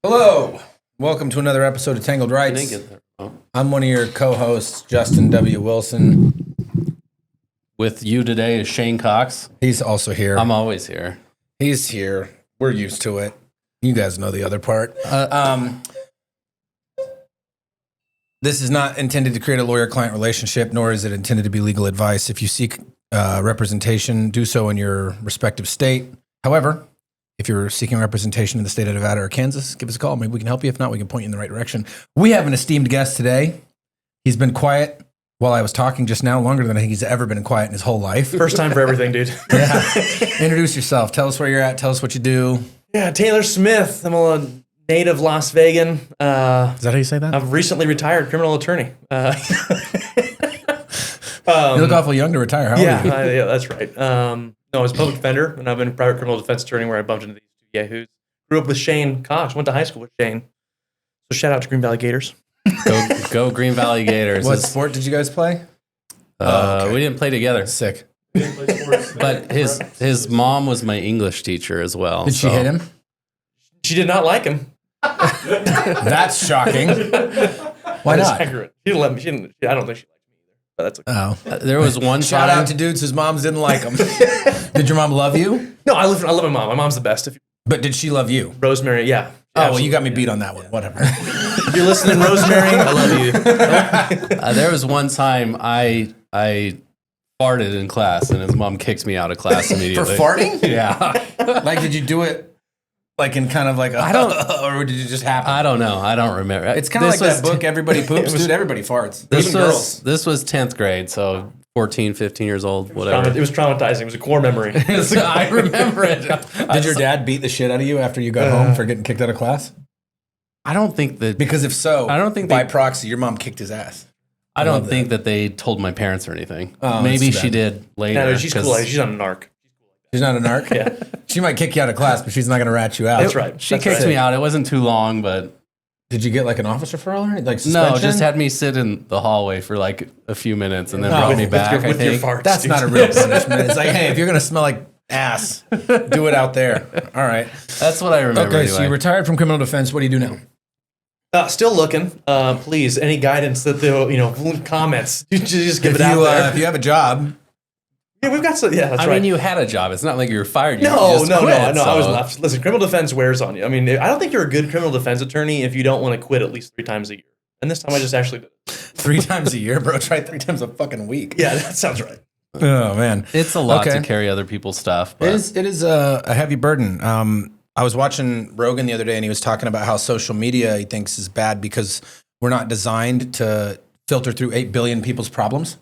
Hello. Welcome to another episode of Tangled Rights. I'm one of your co-hosts, Justin W. Wilson. With you today is Shane Cox. He's also here. I'm always here. He's here. We're used to it. You guys know the other part. This is not intended to create a lawyer-client relationship, nor is it intended to be legal advice. If you seek representation, do so in your respective state. However, if you're seeking representation in the state of Nevada or Kansas, give us a call. Maybe we can help you. If not, we can point you in the right direction. We have an esteemed guest today. He's been quiet while I was talking just now, longer than I think he's ever been quiet in his whole life. First time for everything, dude. Yeah. Introduce yourself. Tell us where you're at. Tell us what you do. Yeah, Taylor Smith. I'm a native Las Vegan. Is that how you say that? I'm recently retired criminal attorney. You look awful young to retire. How old are you? Yeah, that's right. No, I was a public defender, and I've been a private criminal defense attorney where I bumped into these two yahoos. Grew up with Shane Cox. Went to high school with Shane. So shout out to Green Valley Gators. Go Green Valley Gators. What sport did you guys play? We didn't play together. Sick. But his mom was my English teacher as well. Did she hit him? She did not like him. That's shocking. Why not? She didn't let me. I don't think she liked me either. But that's okay. Oh. There was one Shout time. out to dudes whose moms didn't like them. Did your mom love you? No, I love my mom. My mom's the best. But did she love you? Rosemary, yeah. Oh, well, you got me beat on that one. Whatever. If you're listening, Rosemary, I love you. There was one time I farted in class, and his mom kicked me out of class For immediately. farting? Yeah. Like, did you do it like in kind of like a, I don't- or did it just happen? I don't know. I don't remember. It's kind of like that book, Everybody Poops. Dude, everybody farts. Even girls. This was 10th grade, so 14, 15 years old, whatever. It was traumatizing. It was a core memory. I remember it. Did your dad beat the shit out of you after you got home for getting kicked out of class? I don't think that. Because if so, I don't think by they- proxy, your mom kicked his ass. I don't love think that they told my parents or anything. Oh, Maybe that's too she bad. did later. No, she's 'cause cool. She's not a narc. She's not a narc? Yeah. She might kick you out of class, but she's not going to rat you out. That's right. She That's kicked right. me out. It wasn't too long, but Did you get like an office referral or anything? Like no, suspension? just had me sit in the hallway for like a few minutes and then brought me back. with your I think. farts. That's dude. not a real punishment. It's like, hey, if you're going to smell like ass, do it out there. All right. That's what I remember. Okay, so anyway. you retired from criminal defense. What do you do now? Still looking. Please, any guidance that comments. You just give If it out there. if you have a job, Yeah, we've got some. Yeah, that's I right. mean, you had a job. It's not like you were fired. You No, just no, quit, I was so- left. Listen, criminal defense wears on you. I mean, I don't think you're a good criminal defense attorney if you don't want to quit at least 3 times a year. And this time I just actually did it. 3 times a year, bro. Try 3 times a fucking week. Yeah, that sounds right. Oh, man. It's a lot Okay. to carry other people's stuff. But It is a heavy burden. I was watching Rogan the other day, and he was talking about how social media he thinks is bad because we're not designed to filter through 8 billion people's problems.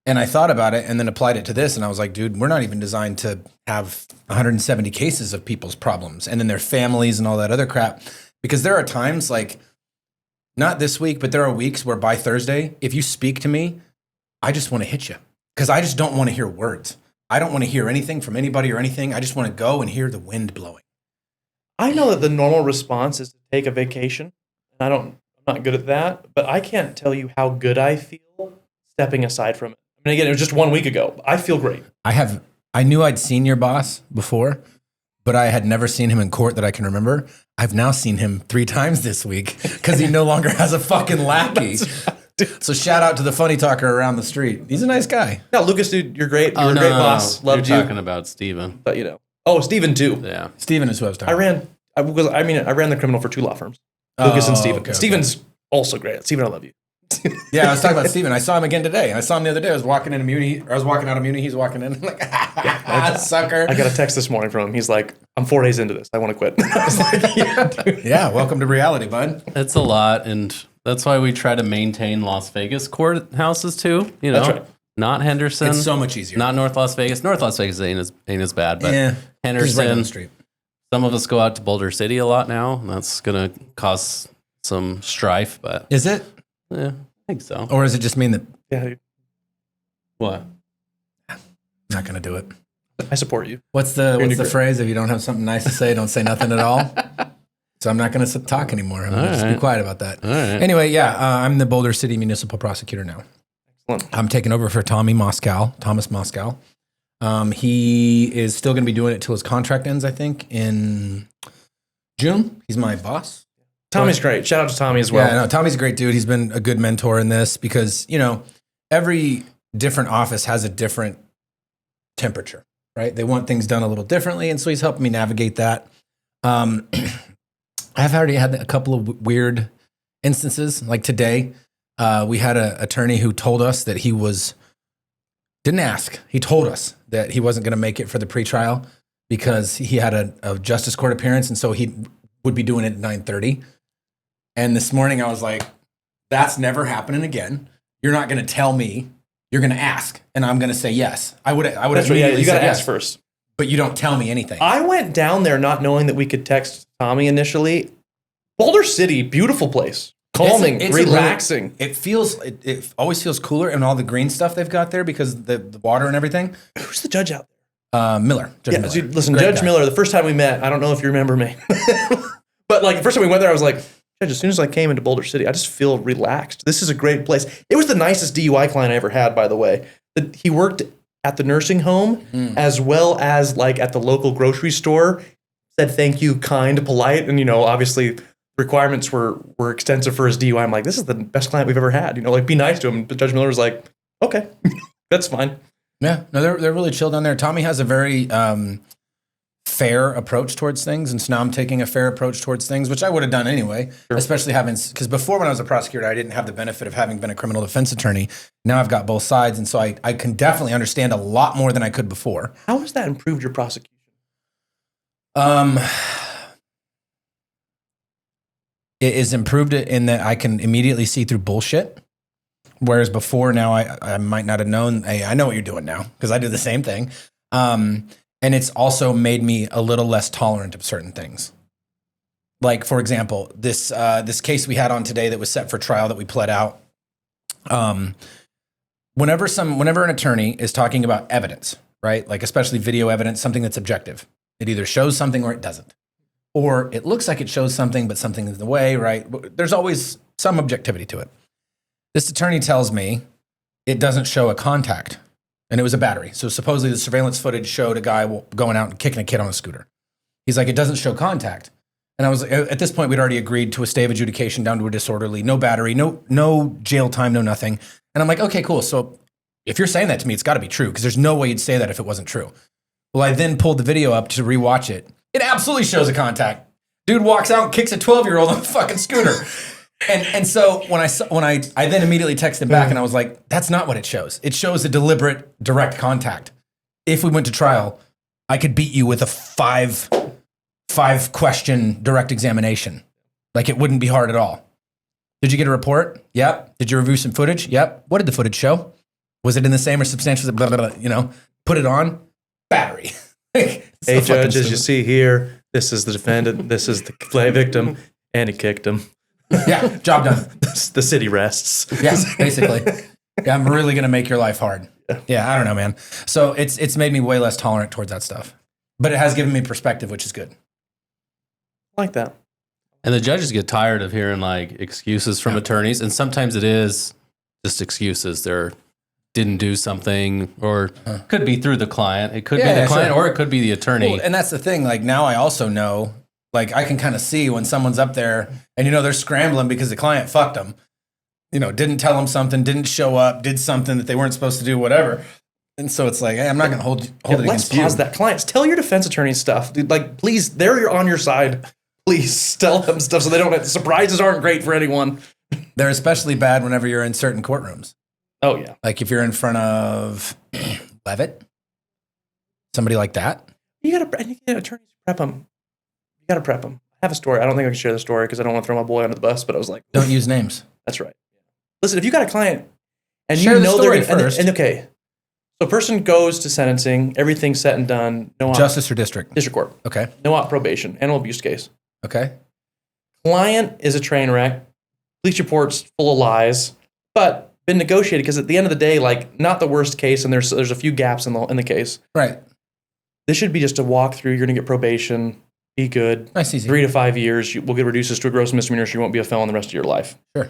And I thought about it and then applied it to this, and I was like, dude, we're not even designed to have 170 cases of people's problems and then their families and all that other crap. Because there are times, like, not this week, but there are weeks where by Thursday, if you speak to me, I just want to hit you because I just don't want to hear words. I don't want to hear anything from anybody or anything. I just want to go and hear the wind blowing. I know that the normal response is to take a vacation. And I'm not good at that, but I can't tell you how good I feel stepping aside from it. I mean, again, it was just 1 week ago. I feel great. I knew I'd seen your boss before, but I had never seen him in court that I can remember. I've now seen him 3 times this week because he no longer has a fucking lackey. So shout out to the funny talker around the street. He's a nice guy. Yeah, Lucas, dude, you're great. You're oh, a no, great no, boss. no. Loved You're you. talking about Steven. But, Oh, Steven, too. Yeah. Steven is who I was talking about. I ran the criminal for 2 law firms. Lucas and Steven. okay, okay. Steven's also great. Steven, I love you. Yeah, I was talking about Steven. I saw him again today. I saw him the other day. I was walking into Muni. Or I was walking out of Muni. He's walking in. I'm like, sucker. I got a text this morning from him. He's like, I'm 4 days into this. I want to quit. I was like, yeah, dude. Yeah, welcome to reality, bud. It's a lot, and that's why we try to maintain Las Vegas courthouses too. You know, That's right. Not Henderson. It's so much easier. Not North Las Vegas. North Las Vegas ain't as bad, but Yeah, he's right down Henderson. the street. Some of us go out to Boulder City a lot now. And that's gonna cause some strife, but Is it? yeah, I think so. Or does it just mean that Yeah, dude. What? I'm not going to do it? I support you. What's the great. phrase? If you don't have something nice to say, don't say nothing at all. So I'm not going to talk anymore. I'm going to just be right. quiet about that. All right. Anyway, I'm the Boulder City Municipal Prosecutor now. Excellent. I'm taking over for Thomas Moscow. He is still going to be doing it till his contract ends, I think, in June, he's my boss. Tommy's great. Shout out to Tommy as well. Yeah, no, Tommy's a great dude. He's been a good mentor in this because, every different office has a different temperature, right? They want things done a little differently. And so he's helping me navigate that. I've already had a couple of weird instances. Like today, we had an attorney who told us that didn't ask. He told us that he wasn't going to make it for the pretrial because he had a justice court appearance. And so he would be doing it at 9:30. And this morning I was like, that's never happening again. You're not going to tell me. You're going to ask, and I'm going to say yes. I would That's right. Yeah, you got to ask first. But you don't tell me anything. I went down there not knowing that we could text Tommy initially. Boulder City, beautiful place. Calming, it's relaxing. It always feels cooler, and all the green stuff they've got there because the water and everything. Who's the judge out there? Miller. Judge Miller. Listen, Great Judge guy. Miller, the first time we met, I don't know if you remember me. But like the first time we went there, I was like, Judge, as soon as I came into Boulder City, I just feel relaxed. This is a great place. It was the nicest DUI client I ever had, by the way. He worked at the nursing home as well as like at the local grocery store. Said thank you, kind, polite, and obviously requirements were extensive for his DUI. I'm like, this is the best client we've ever had. Like, be nice to him. But Judge Miller was like, okay, that's fine. Yeah, no, they're really chill down there. Tommy has a very fair approach towards things, and so now I'm taking a fair approach towards things, which I would have done anyway, especially because before when I was a prosecutor, I didn't have the benefit of having been a criminal defense attorney. Now I've got both sides, and so I can definitely understand a lot more than I could before. How has that improved your prosecution? It has improved it in that I can immediately see through bullshit. Whereas before, now I might not have known, hey, I know what you're doing now because I do the same thing. And it's also made me a little less tolerant of certain things. Like, for example, this case we had on today that was set for trial that we pled out. Whenever an attorney is talking about evidence, right? Like especially video evidence, something that's objective. It either shows something or it doesn't. Or it looks like it shows something, but something is in the way, right? There's always some objectivity to it. This attorney tells me it doesn't show a contact. And it was a battery. So supposedly the surveillance footage showed a guy going out and kicking a kid on a scooter. He's like, it doesn't show contact. And I was at this point, we'd already agreed to a stay of adjudication down to a disorderly, no battery, no jail time, no nothing. And I'm like, okay, cool. So if you're saying that to me, it's got to be true because there's no way you'd say that if it wasn't true. Well, I then pulled the video up to rewatch it. It absolutely shows a contact. Dude walks out and kicks a 12-year-old on a fucking scooter. And so when I then immediately texted back and I was like, that's not what it shows. It shows a deliberate direct contact. If we went to trial, I could beat you with a five question direct examination. Like it wouldn't be hard at all. Did you get a report? Yep. Did you review some footage? Yep. What did the footage show? Was it in the same or substantial? Blah, blah, blah, put it on. Battery. Hey, Judge, as you see here, this is the defendant. This is the victim. And he kicked him. Yeah, job done. The city rests. Yeah, basically. Yeah, I'm really going to make your life hard. Yeah, I don't know, man. So it's made me way less tolerant towards that stuff. But it has given me perspective, which is good. I like that. And the judges get tired of hearing like excuses from attorneys. And sometimes it is just excuses. They're didn't do something, or could be through the client. It could be the client, or it could be the attorney. Well, and that's the thing. Like now I also know, like I can kind of see when someone's up there and, they're scrambling because the client fucked them, didn't tell them something, didn't show up, did something that they weren't supposed to do, whatever. And so it's like, hey, I'm not going to hold it against you. Let's pause that. Clients, tell your defense attorney stuff. Dude, like, please, they're on your side. Please tell them stuff so they don't, surprises aren't great for anyone. They're especially bad whenever you're in certain courtrooms. Oh, yeah. Like if you're in front of Levitt, somebody like that. You got to attorneys prep them. You got to prep them. I have a story. I don't think I can share the story because I don't want to throw my boy under the bus, but I was like, don't use names. That's right. Listen, if you got a client and share you know the story they're first. And okay, so a person goes to sentencing, everything's set and done. No Justice or district? District court. Okay. No op probation. Animal abuse case. Okay. Client is a train wreck. Police reports full of lies, but been negotiated because at the end of the day, like not the worst case, and there's a few gaps in the case. Right. This should be just a walkthrough. You're going to get probation. Be good. Nice, easy. 3 to 5 years. We'll get reduces to a gross misdemeanor, so you won't be a felon the rest of your life. Sure.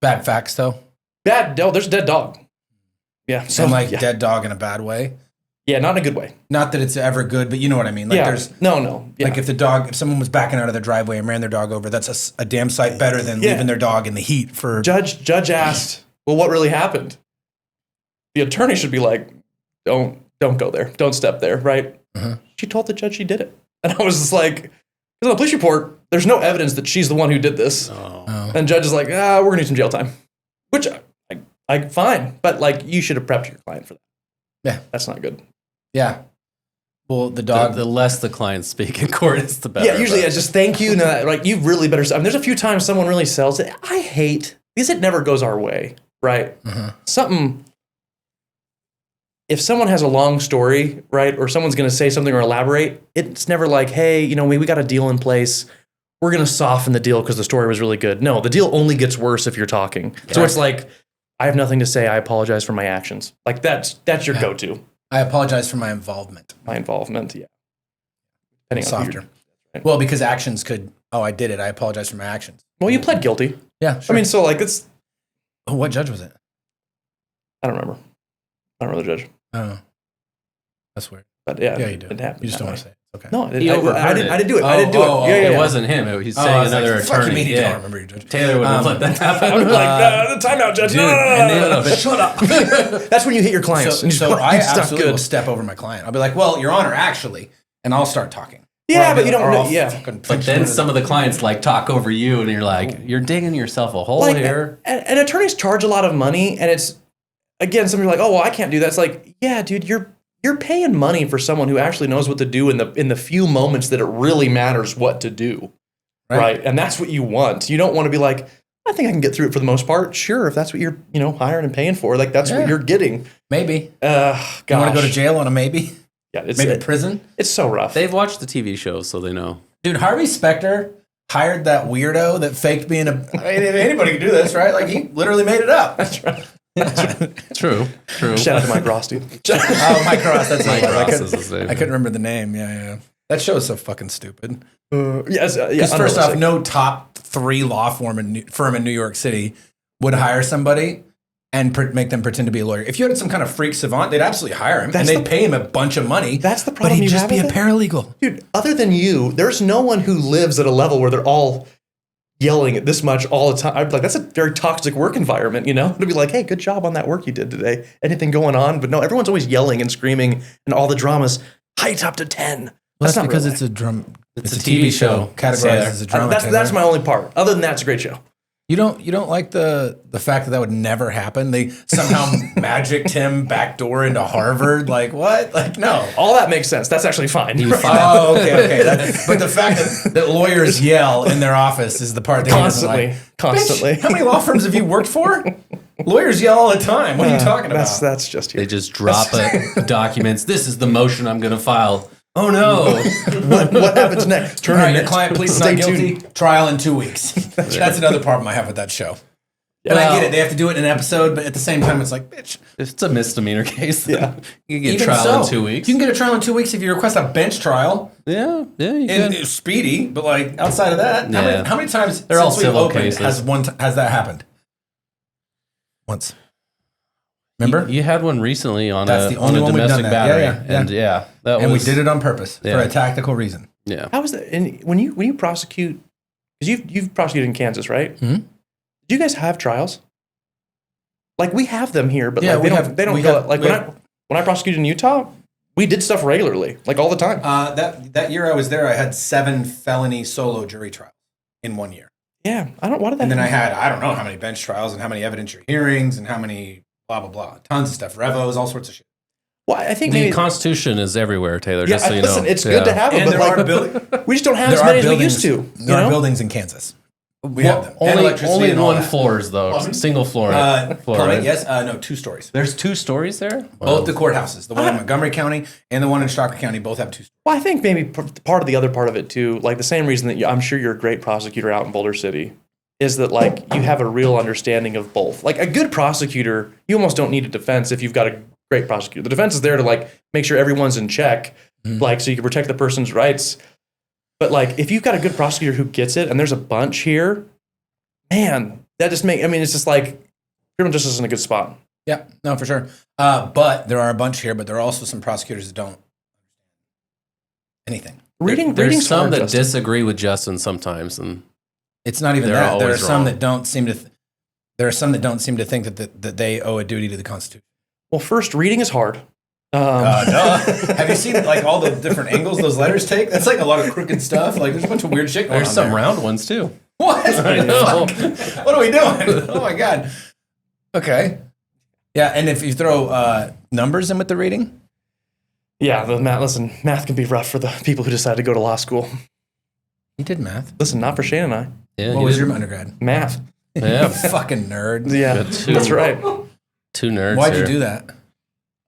Bad facts, though. There's a dead dog. Yeah. So dead dog in a bad way. Yeah, not in a good way. Not that it's ever good, but you know what I mean. Like there's no. Yeah. Like if someone was backing out of their driveway and ran their dog over, that's a damn sight better than leaving their dog in the heat for. Judge asked, well, what really happened? The attorney should be like, don't go there. Don't step there, right? Uh-huh. She told the judge she did it. And I was just like, because on the police report, there's no evidence that she's the one who did this. Oh. And judge is like, we're going to need some jail time. Which, I fine. But like, you should have prepped your client for that. Yeah. That's not good. Yeah. Well, the dog. The less the clients speak in court, it's the better. Yeah, usually it's just thank you. No, like, you really better. I mean, there's a few times someone really sells it. I hate, because it never goes our way, right? If someone has a long story, right, or someone's going to say something or elaborate, it's never like, hey, we got a deal in place. We're going to soften the deal because the story was really good. No, the deal only gets worse if you're talking. Yeah. So it's like, I have nothing to say. I apologize for my actions. Like that's your go-to. I apologize for my involvement. My involvement, yeah. Softer. Well, because actions could, I did it. I apologize for my actions. Well, you pled guilty. Yeah, sure. I mean, so like it's. Oh, what judge was it? I don't remember. I don't remember the judge. Oh, that's weird. But yeah, you do. It happened. You just don't want to say it. Okay. No, I didn't do it. Oh, I didn't do it. It wasn't him. He's saying another attorney. You don't remember your judge. Taylor wouldn't have let that happen. I'm like, the timeout, judge. No. Shut up. That's when you hit your clients. So I absolutely will step over my client. I'll be like, well, Your Honor, actually, and I'll start talking. Yeah, but you don't. But then some of the clients like talk over you, and you're like, you're digging yourself a hole here. And attorneys charge a lot of money, and it's again, some people are like, oh, well, I can't do that. It's like, yeah, dude, you're paying money for someone who actually knows what to do in the few moments that it really matters what to do, right? And that's what you want. You don't want to be like, I think I can get through it for the most part. Sure, if that's what you're hiring and paying for, like that's what you're getting. Maybe. Gosh. You want to go to jail on a maybe? Yeah, maybe prison. It's so rough. They've watched the TV shows, so they know. Dude, Harvey Specter hired that weirdo that faked being I mean, anybody can do this, right? Like he literally made it up. That's right. True. Shout out to Mike Ross, dude. Mike Ross. That's Mike Ross. is his name. I couldn't remember the name. Yeah. That show is so fucking stupid. Yes. Because first off, no top 3 law firm in New York City would hire somebody and make them pretend to be a lawyer. If you had some kind of freak savant, they'd absolutely hire him, and they'd pay him a bunch of money. That's the problem. But he'd just be a paralegal. Dude, other than you, there's no one who lives at a level where they're all yelling at this much all the time. I'd be like, that's a very toxic work environment, To be like, hey, good job on that work you did today. Anything going on? But no, everyone's always yelling and screaming, and all the dramas. Height up to 10. Well, that's not because it's a TV show categorized as a drama. That's my only part. Other than that, it's a great show. You don't like the fact that would never happen? They somehow magicked him backdoor into Harvard? Like, what? Like, no. All that makes sense. That's actually fine. Oh, okay. But the fact that lawyers yell in their office is the part that Constantly. How many law firms have you worked for? Lawyers yell all the time. What are you talking about? That's just here. They just drop documents. This is the motion I'm going to file. Oh, no. What happens next? All right, your client pleads not guilty. Trial in 2 weeks. That's another problem I have with that show. And I get it. They have to do it in an episode, but at the same time, it's like, bitch. It's a misdemeanor case. Yeah. You can get a trial in 2 weeks. You can get a trial in 2 weeks if you request a bench trial. Yeah, you can. It's speedy, but like outside of that, how many times they're all civil cases. Has that happened? Once. Remember? You had one recently on That's a the only one domestic we've done that. battery. Yeah. And we did it on purpose for a tactical reason. Yeah. How was that? And when you prosecute, because you've prosecuted in Kansas, right? Mm-hmm. Do you guys have trials? Like we have them here, but like they don't go. Like when I prosecuted in Utah, we did stuff regularly, like all the time. That year I was there, I had 7 felony solo jury trials in 1 year. Yeah, why did that? And then I had I don't know how many bench trials and how many evidentiary hearings and how many blah blah blah, tons of stuff, revos, all sorts of shit. Well, I think the Constitution is everywhere, Taylor. Yeah, just so you know, it's good to have them, but we just don't have as many as we used to. There are buildings in Kansas. We have them. Only one floors though, single floor. Right? Yes, no, 2 stories. There's 2 stories there. Both the courthouses, the one in Montgomery County and the one in Stockton County, both have 2 stories. Well, I think maybe part of the other part of it too, like the same reason that I'm sure you're a great prosecutor out in Boulder City, is that like you have a real understanding of both. Like a good prosecutor, you almost don't need a defense if you've got a great prosecutor. The defense is there to like make sure everyone's in check, like so you can protect the person's rights. But like if you've got a good prosecutor who gets it, and there's a bunch here, man, that just it's just like criminal justice is in a good spot. Yeah, no, for sure. But there are a bunch here, but there are also some prosecutors that don't anything. There's some that disagree with Justin sometimes, and it's not even that. There are some that don't seem to. There are some that don't seem to think that they owe a duty to the Constitution. Well, first, reading is hard. No. Have you seen like all the different angles those letters take? That's like a lot of crooked stuff. Like there's a bunch of weird shit going on. There's some round ones too. What? I know. What are we doing? Oh my god. Okay. Yeah, and if you throw numbers in with the reading, yeah, the math. Listen, math can be rough for the people who decide to go to law school. you did math. Listen, not for Shane and I. Yeah, What was your undergrad? Math. Yeah, Fucking nerd. Yeah, that's right. two nerds. Why'd here. you do that?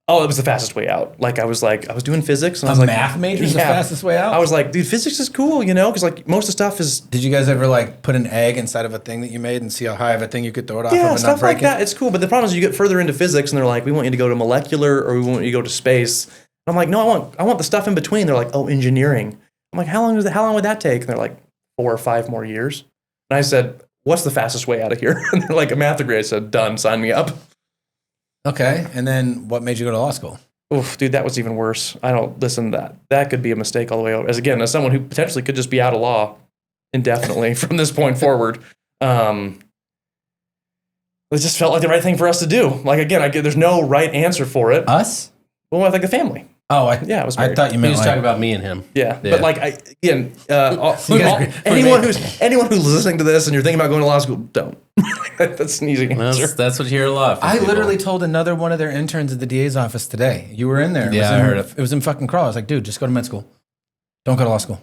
Oh, it was the fastest way out. Like I was doing physics, and I A was like, math major is the fastest way out? I was like, dude, physics is cool, you know, because like most of the stuff is Did you guys ever like put an egg inside of a thing that you made and see how high of a thing you could throw it off of yeah, and not stuff break like that. It's cool, but the problem is you get further into physics, and they're like, we want you to go to molecular, or we want you to go to space. And I'm like, no, I want the stuff in between. They're like, oh, engineering. I'm like, how long would that take? And they're like, 4 or 5 more years. And I said, what's the fastest way out of here? And they're like, a math degree. I said, done, sign me up. Okay, and then what made you go to law school? Oof, dude, that was even worse. I don't listen to that. That could be a mistake all the way over. As someone who potentially could just be out of law indefinitely from this point forward. It just felt like the right thing for us to do. Like, again, there's no right answer for it. Us? Well, I think the family. Oh, I was married. I thought you He meant was like, talking about me and him. Yeah. Yeah. But like, anyone who's listening to this and you're thinking about going to law school, don't. That's an easy answer. That's what you hear a lot from I people. literally told another one of their interns at the DA's office today. You were in there. Yeah, I heard it. It was in fucking Crawl. I was like, dude, just go to med school. Don't go to law school.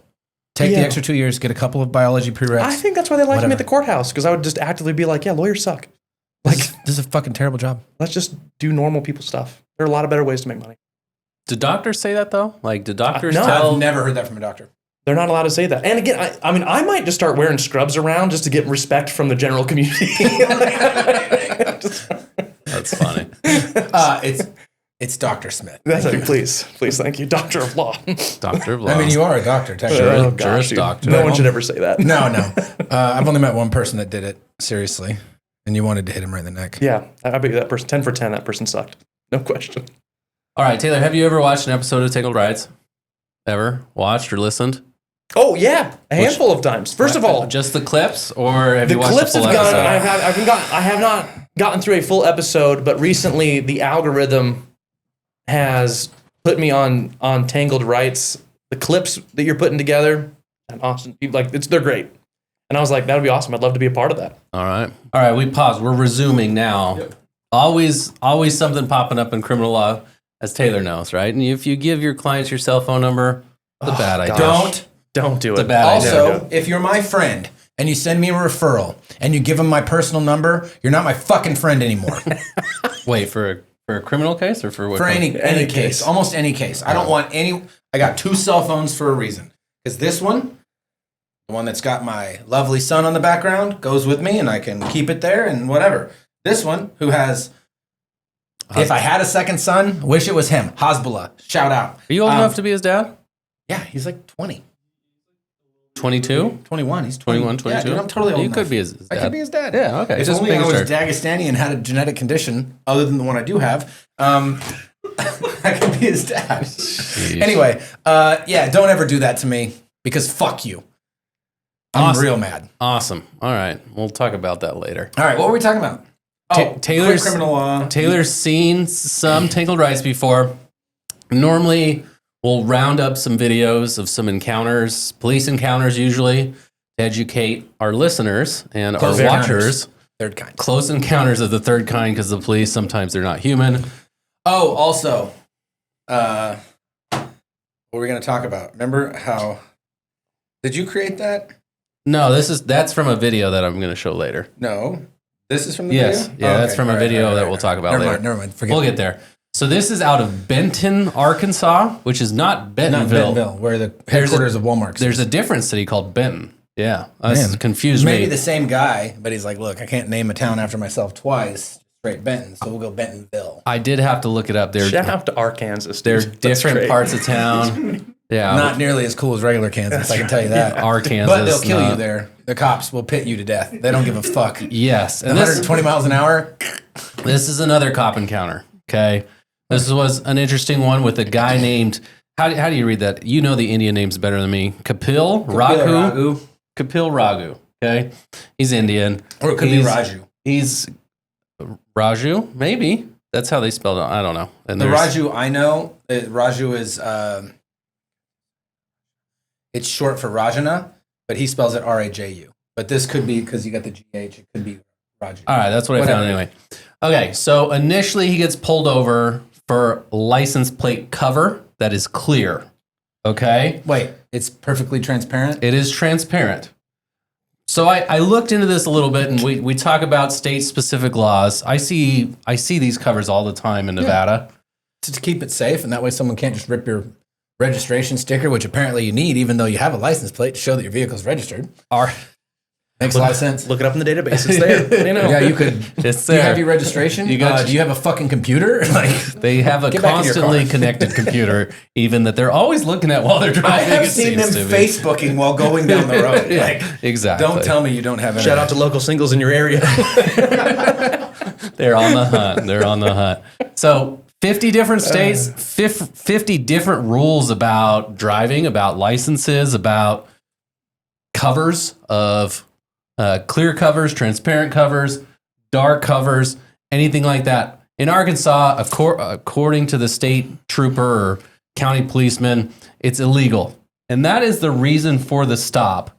Take the extra 2 years, get a couple of biology prereqs. I think that's why they like me Whatever. at the courthouse, because I would just actively be like, yeah, lawyers suck. Like, This is a fucking terrible job. let's just do normal people stuff. There are a lot of better ways to make money. Do doctors say that though? Like, do doctors No. tell? I've never heard that from a doctor. They're not allowed to say that. And again, I mean, I might just start wearing scrubs around just to get respect from the general community. That's funny. It's Dr. Smith. That's like, please, thank you, Doctor of Law. Doctor of law. I mean, you are a doctor, technically. Oh, Juris dude. doctor. No one should ever say that. No. I've only met one person that did it seriously, and you wanted to hit him right in the neck. Yeah, I bet you that person, 10 for 10, that person sucked. No question. All right, Taylor, have you ever watched an episode of Tangled Rides? Ever watched or listened? Oh, yeah, a handful of times. First of all, Just the clips, or have the you watched clips the full have gone. episode? I have not gotten through a full episode, but recently the algorithm has put me on Tangled Rights. The clips that you're putting together, and awesome. They're great. And I was like, that would be awesome. I'd love to be a part of that. All right. We paused. We're resuming now. Yep. Always something popping up in criminal law, as Taylor knows, right? And if you give your clients your cell phone number, it's a bad idea. Don't do it. It's a bad idea. Also, if you're my friend and you send me a referral and you give them my personal number, you're not my fucking friend anymore. Wait, for a criminal case or for what? For any case, almost any case. I don't want any. I got 2 cell phones for a reason. Because this one, the one that's got my lovely son on the background, goes with me and I can keep it there and whatever. This one, who has, if I had a second son, wish it was him. Hasbullah, shout out. Are you old enough to be his dad? Yeah, he's like 20. 22? 21. He's 21, 22? Yeah, dude, I'm totally old You enough. could be his dad. I could be his dad. Yeah, okay. If Just only I making was sure. Dagestani and had a genetic condition other than the one I do have, I could be his dad. Jeez. Anyway, don't ever do that to me because fuck you. I'm Awesome. real mad. Awesome. All right. We'll talk about that later. All right, what were we talking about? Taylor's quick criminal law. Taylor's seen some Tangled Rights before. Normally, we'll round up some videos of some encounters, police encounters usually, to educate our listeners and Close our encounters. watchers. Third kind. Close encounters of the third kind, because the police, sometimes they're not human. Oh, also, what were we going to talk about? Remember how, did you create that? No, that's from a video that I'm going to show later. No. This is from the Yes. video? Yeah, Oh, that's okay. from a All right, video all right, that all we'll right. talk about later. Never mind. Forget We'll get there. So this is out of Benton, Arkansas, which is not Bentonville. Not Bentonville, where the headquarters of Walmart is. There's a different city called Benton. Yeah, Man. that's confused me. Maybe the same guy, but he's like, look, I can't name a town after myself twice. Straight Benton, so we'll go Bentonville. I did have to look it up. Shout out to Arkansas. They're dude. That's different great. parts of town. Yeah. Not nearly as cool as regular Kansas, I can tell you that. Our Kansas. But they'll kill you there. The cops will pit you to death. They don't give a fuck. Yes. And 120 miles an hour. This is another cop encounter. Okay. This was an interesting one with a guy named, how do you read that? You know the Indian names better than me. Kapil Raghu. Kapil Raghu. Okay. He's Indian. Or it could be Raju. He's Raju, maybe. That's how they spelled it. I don't know. And the Raju I know, Raju is, it's short for Rajana, but he spells it R-A-J-U. But this could be, because you got the G-H, it could be Raju. All right, that's what I found anyway. Okay, so initially he gets pulled over for license plate cover that is clear. Okay? Wait, it's perfectly transparent? It is transparent. So I looked into this a little bit, and we talk about state-specific laws. I see these covers all the time in Nevada. To keep it safe, and that way someone can't just rip your registration sticker, which apparently you need, even though you have a license plate to show that your vehicle's registered. Makes a lot of sense. Look it up in the database. It's there. You know. Yeah, you could. It's Do you there. have your registration? Do you have a fucking computer? Like, they have a Get back in your constantly car. connected computer, even that they're always looking at while they're driving. I have it seen them seems to be. Facebooking while going down the road. Yeah, Like, exactly. don't tell me you don't have internet. Shout out to local singles in your area. They're on the hunt. They're on the hunt. So 50 different states, 50 different rules about driving, about licenses, about covers of clear covers, transparent covers, dark covers, anything like that. In Arkansas, according to the state trooper or county policeman, it's illegal. And that is the reason for the stop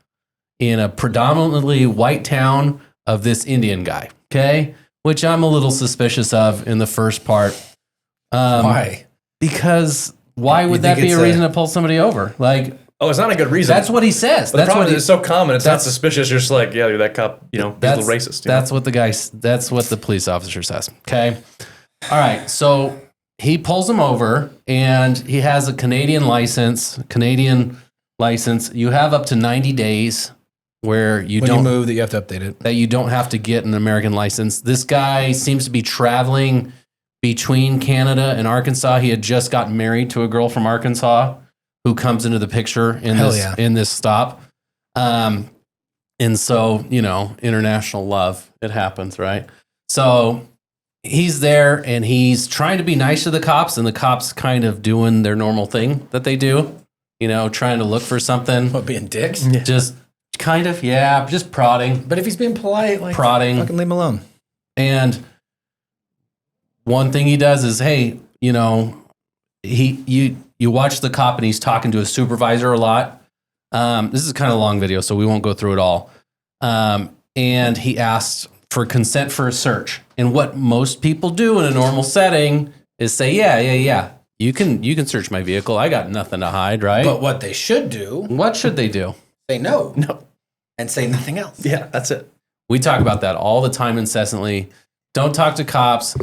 in a predominantly white town of this Indian guy, okay? Which I'm a little suspicious of in the first part. Why? Because why would that be a reason to pull somebody over? Like, Oh, it's not a good reason. that's what he says. But That's the problem what is it's so common. It's not suspicious. You're just like, yeah, you're that cop. You know, he's a little racist. That's what that's what the police officer says. Okay. All right. So he pulls him over, and he has a Canadian license. You have up to 90 days where you When don't you move, that you have to update it. that you don't have to get an American license. This guy seems to be traveling between Canada and Arkansas. He had just gotten married to a girl from Arkansas who comes into the picture in this stop. And so, you know, international love, it happens, right? So he's there, and he's trying to be nice to the cops, and the cops kind of doing their normal thing that they do, you know, trying to look for something. What, being dicks? Just kind of, yeah, just prodding. But if he's being polite, like, Prodding. fucking leave him alone. And one thing he does is, hey, you know, you watch the cop, and he's talking to a supervisor a lot. This is kind of a long video, so we won't go through it all. And he asked for consent for a search. And what most people do in a normal setting is say, yeah, you can search my vehicle. I got nothing to hide, right? But what they should do, What should they do? say no. No. And say nothing else. Yeah, that's it. We talk about that all the time incessantly. Don't talk to cops.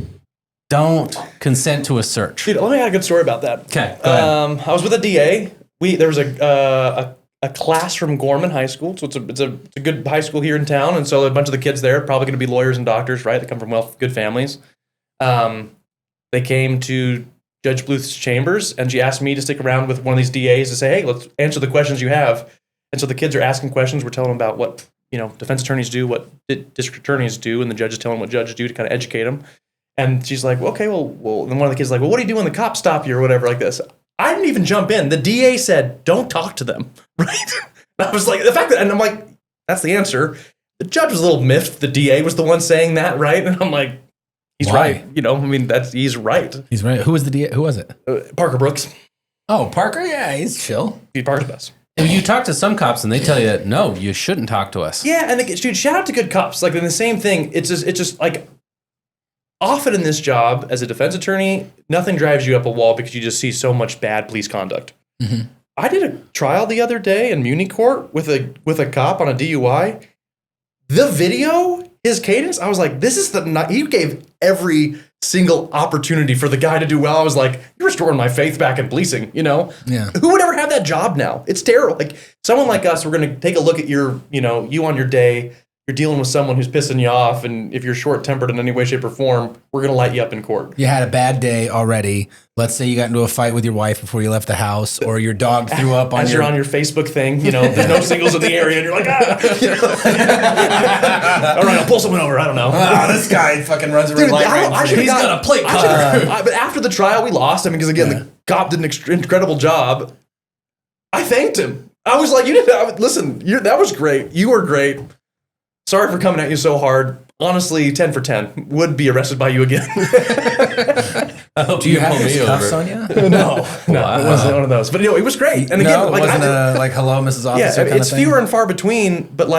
Don't consent to a search. Dude, let me add a good story about that. Okay, go ahead. I was with a DA. There was a class from Gorman High School, so it's a good high school here in town, and so a bunch of the kids there probably going to be lawyers and doctors, right? They come from good families. They came to Judge Bluth's chambers, and she asked me to stick around with one of these DAs to say, hey, let's answer the questions you have. And so the kids are asking questions. We're telling them about what defense attorneys do, what district attorneys do, and the judge is telling them what judges do to kind of educate them. And she's like, well, okay, well, then one of the kids is like, well, what do you do when the cops stop you or whatever like this? I didn't even jump in. The DA said, don't talk to them, right? And I was like, and I'm like, that's the answer. The judge was a little miffed. The DA was the one saying that, right? And I'm like, he's Why? right. He's right. He's right. Who was the DA? Who was it? Parker Brooks. Oh, Parker? Yeah, he's chill. He's Parker's best. You talk to some cops, and they tell you that, no, you shouldn't talk to us. Yeah, and dude, shout out to good cops. Like, in the same thing, it's just like, often in this job as a defense attorney, nothing drives you up a wall because you just see so much bad police conduct. Mm-hmm. I did a trial the other day in Muni Court with a cop on a DUI. The video, his cadence, I was like, this is he gave every single opportunity for the guy to do well. I was like, you're restoring my faith back in policing, you know? Yeah. Who would ever have that job now? It's terrible. Like, someone like us, we're going to take a look at your, you on your day. you're dealing with someone who's pissing you off, and if you're short-tempered in any way, shape, or form, we're going to light you up in court. You had a bad day already. Let's say you got into a fight with your wife before you left the house, or your dog threw up on you're on your Facebook thing, there's no singles in the area, and you're like, all right, I'll pull someone over. I don't know. This guy fucking runs a red light. He's got a plate cut. But after the trial, we lost. I mean, because again, the cop did an incredible job. I thanked him. I was like, listen, that was great. You were great. Sorry for coming at you so hard. Honestly, 10 for 10. Would be arrested by you again. I hope Do you have his cuffs on you? No, it wasn't one of those. But it was great. And again, it wasn't like hello, Mrs. Officer. Yeah, it's fewer and far between. But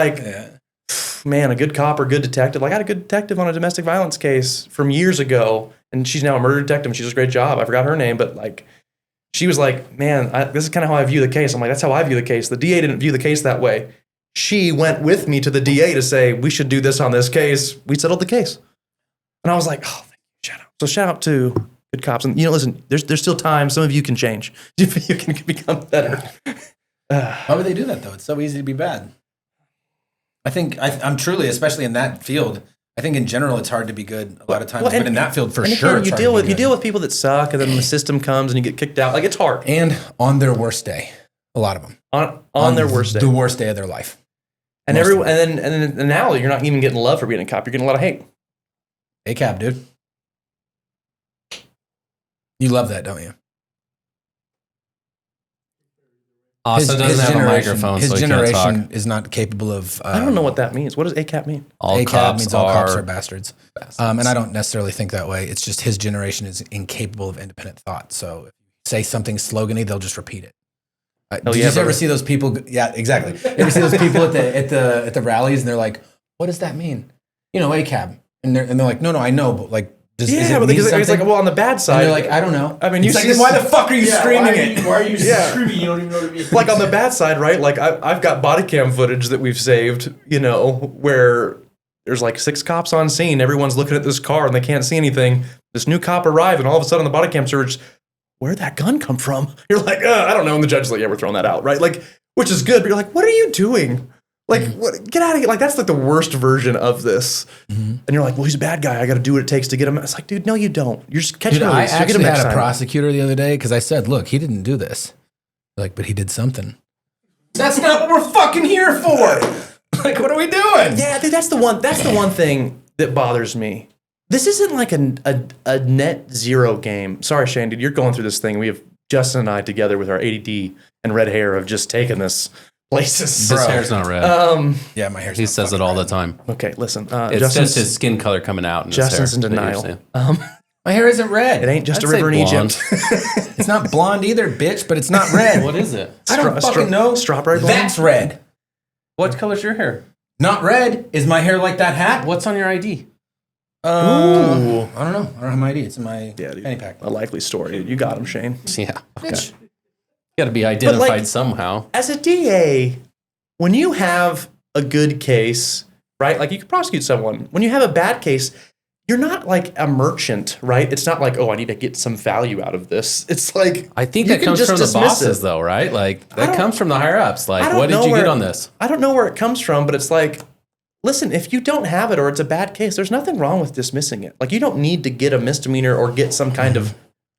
man, a good cop or good detective. Like I had a good detective on a domestic violence case from years ago, and she's now a murder detective. And she does a great job. I forgot her name, but she was like, man, this is kind of how I view the case. I'm like, that's how I view the case. The DA didn't view the case that way. She went with me to the DA to say, we should do this on this case. We settled the case. And I was like, oh, thank you, shout out. So shout out to good cops. And, listen, there's still time. Some of you can change. You can become better. Why would they do that, though? It's so easy to be bad. I think I'm truly, especially in that field, I think in general it's hard to be good a lot of times. But in that field, for sure, again, you deal with people that suck, and then the system comes and you get kicked out. Like, it's hard. And on their worst day. A lot of them. On their worst day. The worst day of their life. And and now you're not even getting love for being a cop. You're getting a lot of hate. ACAB, dude. You love that, don't you? Also doesn't have a microphone, his so he generation can't talk. is not capable of. I don't know what that means. What does ACAP mean? All cops are bastards. And I don't necessarily think that way. It's just his generation is incapable of independent thought. So if you say something slogany, they'll just repeat it. Did you ever see those people? Yeah, exactly. You ever see those people at the rallies, and they're like, "What does that mean?" ACAB, and they're like, "No, I know, but like, because it's like, well, on the bad side, and they're like, I don't know. I mean, why the fuck are you screaming it? Why are you screaming? You don't even know what it means. Like on the bad side, right? Like I've got body cam footage that we've saved, where there's like 6 cops on scene. Everyone's looking at this car and they can't see anything. This new cop arrived, and all of a sudden the body cam search. Where'd that gun come from? You're like, I don't know. And the judge's like, yeah, we're throwing that out, right? Like, which is good. But you're like, what are you doing? Like, get out of here. Like, that's like the worst version of this. Mm-hmm. And you're like, well, he's a bad guy. I got to do what it takes to get him. It's like, dude, no, you don't. You're just catching him. I actually had a prosecutor the other day because I said, look, he didn't do this. Like, but he did something. That's not what we're fucking here for. Like, what are we doing? Yeah, dude, that's the one thing that bothers me. This isn't like a net zero game. Sorry, Shane, dude, you're going through this thing. We have Justin and I together with our ADD and red hair have just taken this places. His hair's not red. Yeah, my hair's He says it all the time. Okay, listen. It's just his skin color coming out. In Justin's his hair, in denial. My hair isn't red. It ain't just a river in Egypt. It's not blonde either, bitch, but it's not red. What is it? I don't fucking know. Strawberry blonde? That's red. What color's your hair? Not red. Is my hair like that hat? What's on your ID? I don't know. I don't have my ID. It's in my fanny pack. A likely story. You got him, Shane. Yeah. Okay. You got to be identified somehow. As a DA, when you have a good case, right? Like you can prosecute someone. When you have a bad case, you're not like a merchant, right? It's not like, oh, I need to get some value out of this. It's like I think that comes from the bosses, though, right? Like that comes from the higher ups. Like, what did you get on this? I don't know where it comes from, but it's like, listen, if you don't have it or it's a bad case, there's nothing wrong with dismissing it. Like you don't need to get a misdemeanor or get some kind of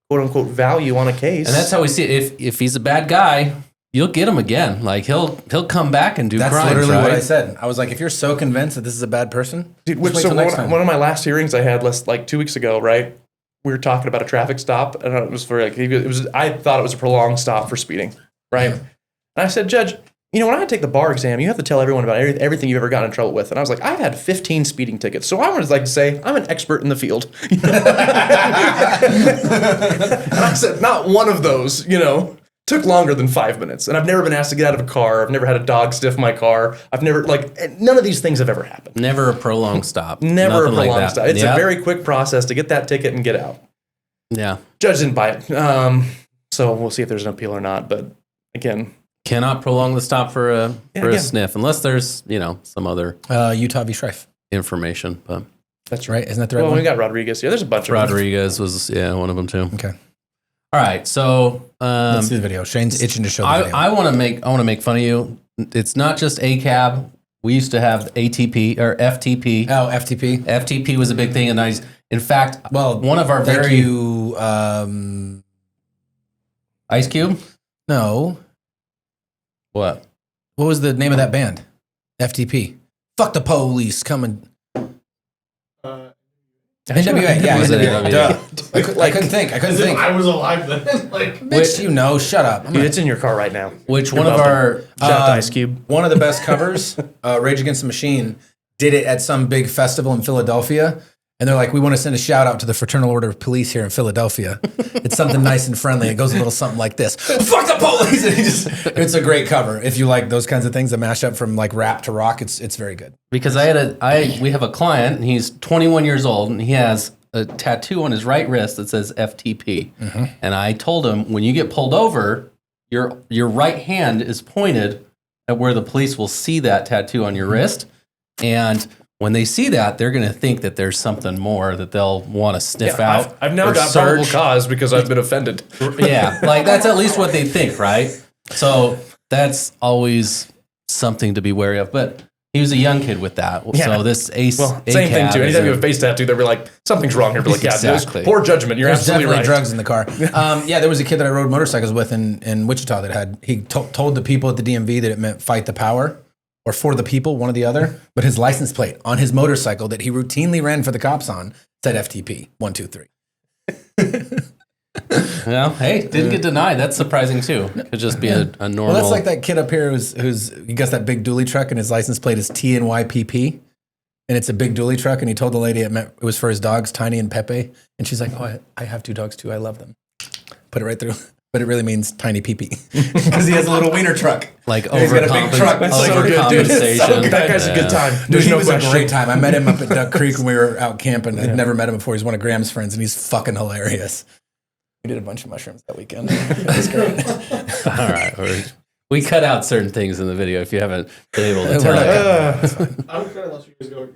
quote unquote value on a case. And that's how we see it. If he's a bad guy, you'll get him again. Like he'll come back and do crimes. That's literally what I said. I was like, if you're so convinced that this is a bad person, dude. One of my last hearings I had like 2 weeks ago, right? We were talking about a traffic stop, and it was for like I thought it was a prolonged stop for speeding, right? And I said, Judge, when I take the bar exam, you have to tell everyone about everything you've ever gotten in trouble with. And I was like, I've had 15 speeding tickets. So I would like to say I'm an expert in the field. And I said, not one of those, took longer than 5 minutes. And I've never been asked to get out of a car. I've never had a dog sniff my car. I've never, none of these things have ever happened. Never a prolonged stop. Never a prolonged stop. It's a very quick process to get that ticket and get out. Yeah. Judge didn't buy it. So we'll see if there's an appeal or not. But again, cannot prolong the stop for a sniff unless there's some other Utah v. Shrife information. But that's right. Isn't that the right one? We got Rodriguez. Yeah, there's a bunch of Rodriguez was one of them too. Okay. All right, so let's see the video. Shane's itching to show the video. I want to make fun of you. It's not just ACAB. we used to have ATP or FTP. Oh, FTP. FTP was a big thing, and in fact, Well, one of our thank very you, Ice Cube. no. What? What was the name of that band? FTP. Fuck the police coming. NWA. Yeah, Was it NWA. NWA? Duh. I couldn't think. I was alive then. Like, Bitch, you know, shut up. Dude, it's in your car right now. Which one of our Shout out to Ice Cube. One of the best covers, Rage Against the Machine, did it at some big festival in Philadelphia. And they're like, we want to send a shout out to the Fraternal Order of Police here in Philadelphia. It's something nice and friendly. It goes a little something like this. Fuck the police! And it's a great cover. If you like those kinds of things, the mashup from like rap to rock, it's very good. because we have a client, and he's 21 years old, and he has a tattoo on his right wrist that says FTP. Mm-hmm. And I told him, when you get pulled over, your right hand is pointed at where the police will see that tattoo on your wrist, and when they see that, they're going to think that there's something more that they'll want to sniff out. I've now or got probable cause because I've been offended. Yeah, like that's at least what they think, right? So that's always something to be wary of. But he was a young kid with that. Yeah. So this ace, Well, same thing too. Anytime you have a face tattoo, they'll be like, something's wrong here. Be like, yeah, Exactly. there's poor judgment. You're There's absolutely definitely right. drugs in the car. Yeah, there was a kid that I rode motorcycles with in Wichita that he told the people at the DMV that it meant fight the power or for the people, one or the other. But his license plate on his motorcycle that he routinely ran for the cops on said FTP 1 2 3. Well, hey, didn't get denied. That's surprising too. Could just be a normal. Well, that's like that kid up here who's he got that big dually truck and his license plate is TNYPP. And it's a big dually truck. And he told the lady it was for his dogs, Tiny and Pepe. And she's like, oh, I have 2 dogs too. I love them. Put it right through. But it really means tiny pee-pee because he has a little wiener truck. like He's got a big truck. That's so good, dude. It's so good. That guy's a good time. Dude, There's he no was question. a great time. I met him up at Duck Creek when we were out camping. I'd never met him before. He's one of Graham's friends, and he's fucking hilarious. We did a bunch of mushrooms that weekend. It was great. all right. We cut out certain things in the video if you haven't been able to We're tell. not cutting it. It's fine. I don't care unless you guys go.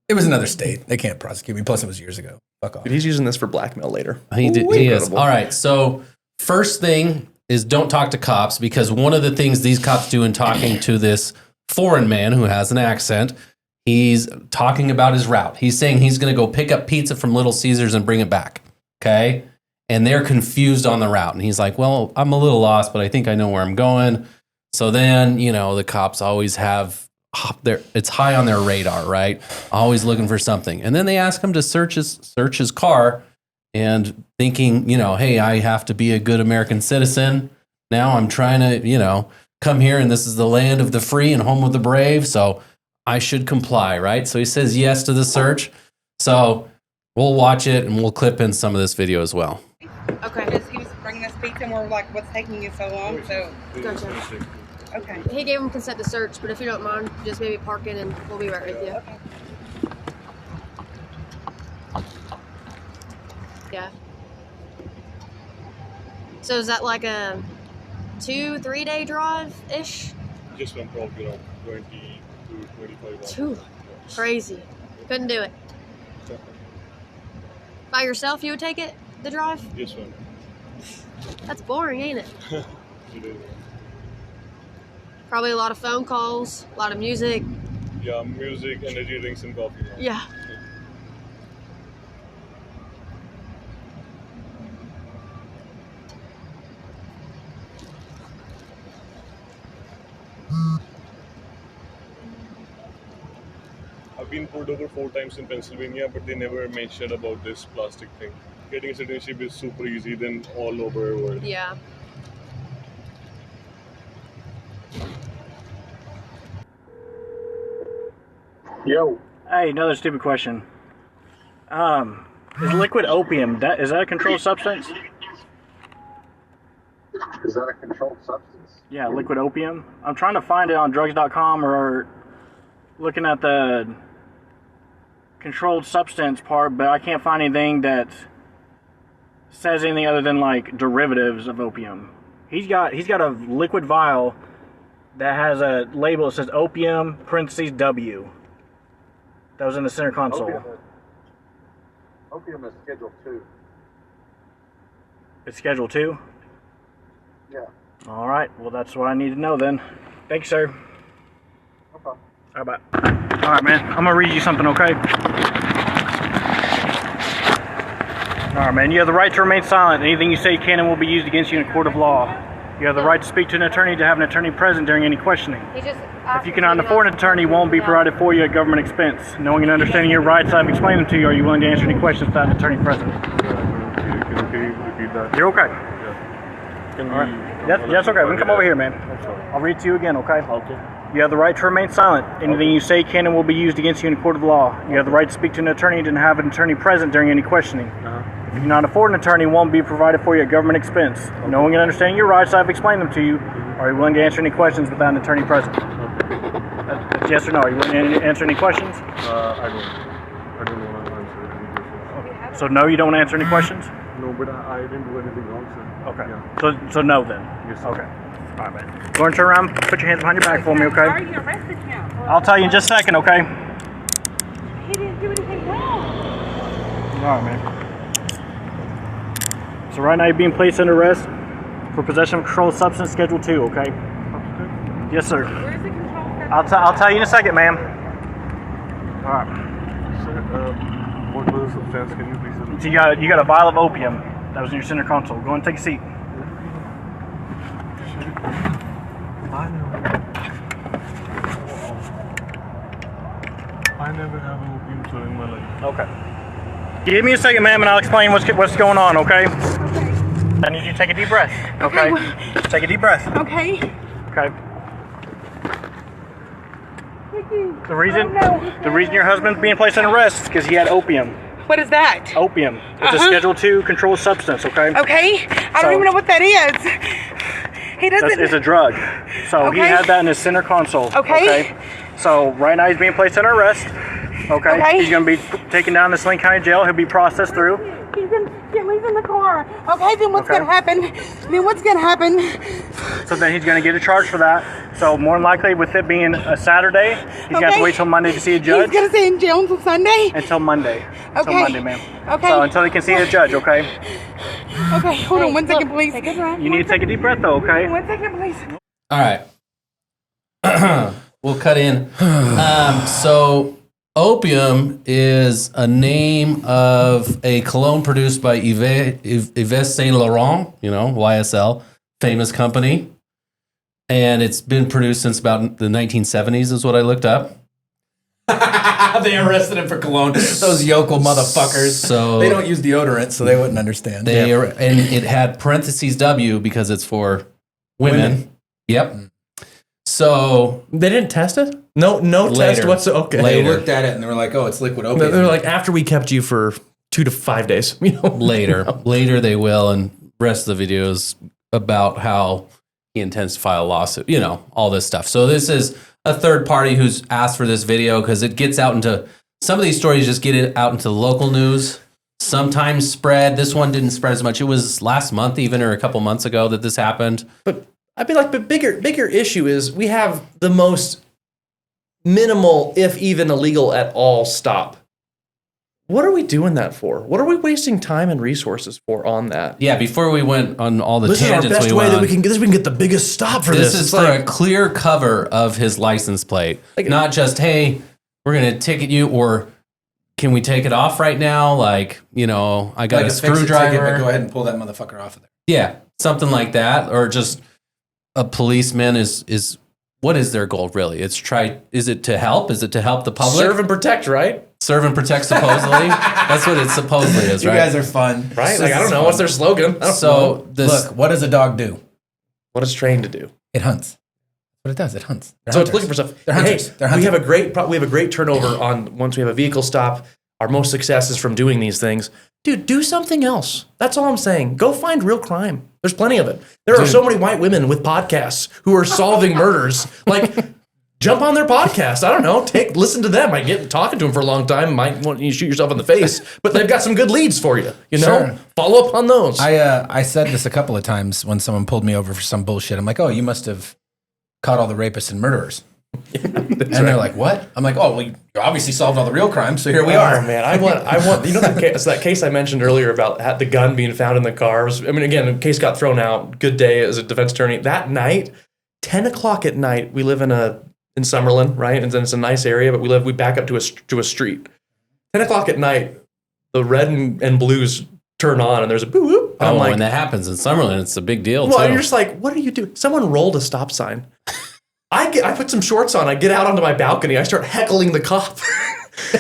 It was another state. They can't prosecute me. Plus, it was years ago. Fuck off. Dude, he's using this for blackmail later. He is. Incredible. All right. So first thing is don't talk to cops, because one of the things these cops do in talking to this foreign man who has an accent, he's talking about his route. He's saying he's going to go pick up pizza from Little Caesars and bring it back. Okay. And they're confused on the route. And he's like, well, I'm a little lost, but I think I know where I'm going. So then, the cops always have it's high on their radar, right? Always looking for something. And then they ask him to search his car, and thinking, hey, I have to be a good American citizen. Now I'm trying to, come here, and this is the land of the free and home of the brave. So I should comply, right? So he says yes to the search. So we'll watch it, and we'll clip in some of this video as well. Okay. Just he was bringing us pizza, and we're like, what's taking you so long? So, Gotcha. okay. He gave him consent to search, but if you don't mind, just maybe park in and we'll be right with you. Okay. Yeah. So is that like a 2-3 day drive-ish? Just went probably 20 to 25 hours. Too crazy. Couldn't do it. By yourself, you would take it, the drive? Just one. That's boring, ain't it? Today. Probably a lot of phone calls, a lot of music. Yeah, music, energy drinks, and coffee. Yeah. I've been pulled over 4 times in Pennsylvania, but they never mentioned about this plastic thing. Getting a citizenship is super easy than all over the world. Yeah. Yo. Hey, another stupid question. Is liquid opium, is that a controlled substance? Is that a controlled substance? Yeah, liquid opium. I'm trying to find it on drugs.com or looking at the controlled substance part, but I can't find anything that says anything other than like derivatives of opium. He's got a liquid vial that has a label that says opium parentheses W. That was in the center console. Opium is Schedule 2. It's Schedule 2? Yeah. Alright, well that's what I need to know then. Thanks, sir. No problem. How about? All right, man. I'm gonna read you something, okay? All right, man. You have the right to remain silent. Anything you say can and will be used against you in a court of law. You have the right to speak to an attorney, to have an attorney present during any questioning. If you cannot afford an attorney, won't be provided for you at government expense. Knowing and understanding your rights, I've explained them to you. Are you willing to answer any questions without an attorney present? Okay, repeat that. You're okay. Can All right. That's okay. We can come over here, man. I'll read it to you again, okay? Okay. You have the right to remain silent. Anything you say can and will be used against you in a court of law. You have the right to speak to an attorney and have an attorney present during any questioning. If you cannot afford an attorney, won't be provided for you at government expense. Knowing and understanding your rights, I've explained them to you. Are you willing to answer any questions without an attorney present? That's yes or no. Are you willing to answer any questions? I don't want to answer any questions. So no, you don't answer any questions? No, but I didn't do anything wrong, sir. Okay. Yeah. So no then? Yes, sir. Okay. All right, man. Go and turn around. Put your hands behind your back for me, okay? Why are you arrested him? I'll tell you in just a second, okay? He didn't do anything wrong. All right, man. So right now you're being placed under arrest for possession of controlled substance, Schedule 2, okay? Yes, sir. Where's the control center? I'll tell you in a second, ma'am. All right. Sir, what was the substance? Can you please So you got a vial of opium that was in your center console. Go and take a seat. I never have an opium, sir, in my life. Okay. Give me a second, ma'am, and I'll explain what's going on, okay? I need you to take a deep breath, okay? Take a deep breath. Okay. Okay. The reason your husband's being placed in arrest is because he had opium. What is that? Opium. It's a Schedule 2 controlled substance, okay? Okay. I don't even know what that is. He doesn't. It's a drug. So he had that in his center console. Okay. So right now he's being placed in arrest. Okay. He's going to be taken down to Sling County Jail. He'll be processed through. He's in the car. Okay, then what's going to happen? So then he's going to get a charge for that. So more than likely, with it being a Saturday, he's going to have to wait till Monday to see a judge. He's going to stay in jail until Sunday? Until Monday. Okay. Until Monday, ma'am. Okay. So until he can see a judge, okay? Okay, hold on 1 second, please. You need to take a deep breath, though, okay? 1 second, please. All right. We'll cut in. So opium is a name of a cologne produced by Yves Saint Laurent, YSL, famous company. And it's been produced since about the 1970s is what I looked up. They arrested him for cologne. Those yokel motherfuckers. So they don't use deodorant, so they wouldn't understand. And it had parentheses W because it's for women. Yep. So they didn't test it? No test whatsoever. Okay. They looked at it and they were like, "Oh, it's liquid opium." They're like, after we kept you for 2 to 5 days. Later they will, and rest of the video is about how he intends to file a lawsuit. All this stuff. So this is a third party who's asked for this video because it gets out into some of these stories. Just get it out into the local news. Sometimes spread. This one didn't spread as much. It was last month, even or a couple months ago, that this happened. But I'd be like, the bigger issue is we have the most minimal, if even illegal at all, stop. What are we doing that for? What are we wasting time and resources for on that? Yeah, before we went on all the this tangents, is our best way that we can get the biggest stop for this. This is for a clear cover of his license plate, not just, hey, we're going to ticket you, or can we take it off right now? I got a screwdriver. Go ahead and pull that motherfucker off of there. Yeah, something like that, or just a policeman is what is their goal really? Is it to help? Is it to help the public? Serve and protect, right? Serve and protect, supposedly. That's what it supposedly is, right? You guys are fun. Right? I don't know. What's their slogan? Look, what does a dog do? What is trained to do? It hunts. What it does, it hunts. So it's looking for stuff. They're hunters. Hey, They're hunters. we have a great turnover on once we have a vehicle stop. Our most success is from doing these things. Dude, do something else. That's all I'm saying. Go find real crime. There's plenty of it. There are so many white women with podcasts who are solving murders. Jump on their podcast. I don't know. Listen to them. I get talking to them for a long time. Might want you to shoot yourself in the face, but they've got some good leads for you. Sure. Follow up on those. I said this a couple of times when someone pulled me over for some bullshit. I'm like, oh, you must have caught all the rapists and murderers. They're like, what? I'm like, oh, well, you obviously solved all the real crimes, so here we are. Man, I want. That case I mentioned earlier about the gun being found in the car. Again, the case got thrown out. Good day as a defense attorney. That night, 10 o'clock at night, we live in a in Summerlin, right? And then it's a nice area, but we back up to a street. 10 o'clock at night, the red and blues turn on, and there's a boo whoop. Oh, when that happens in Summerlin, it's a big deal. Well, too. you're just like, what are you doing? Someone rolled a stop sign. I put some shorts on. I get out onto my balcony. I start heckling the cop.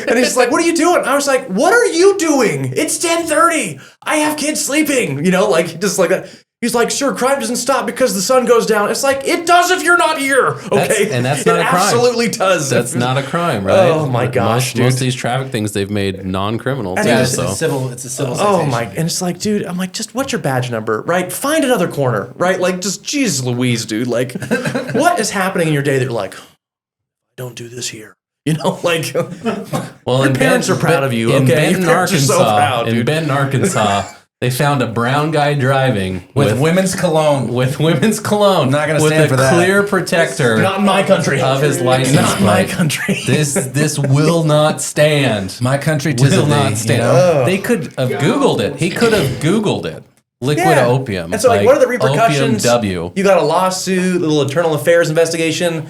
And he's like, what are you doing? I was like, what are you doing? It's 10:30. I have kids sleeping. Like just like that. He's like, sure, crime doesn't stop because the sun goes down. It's like, it does if you're not here. Okay. And that's not a crime. It absolutely does. That's not a crime, right? Oh my gosh, most of these traffic things they've made non-criminal too. It's a civil citation. Oh my, and it's like, dude, I'm like, just what's your badge number, right? Find another corner, right? Like, just, Jesus Louise, dude. Like, what is happening in your day that you're like, don't do this here? Like, well, your parents are proud of you. In Okay, Benton, your parents are so proud, dude. In Benton, Arkansas, they found a brown guy driving with women's cologne. With women's cologne, I'm not going to stand for that. With a clear protector. Not in my country. Of his license Not in my plate. country. This will not stand. My country will not stand. They could have Googled it. He could have Googled it. Liquid opium. And so, like, what are the repercussions? Opium W. You got a lawsuit, a little internal affairs investigation.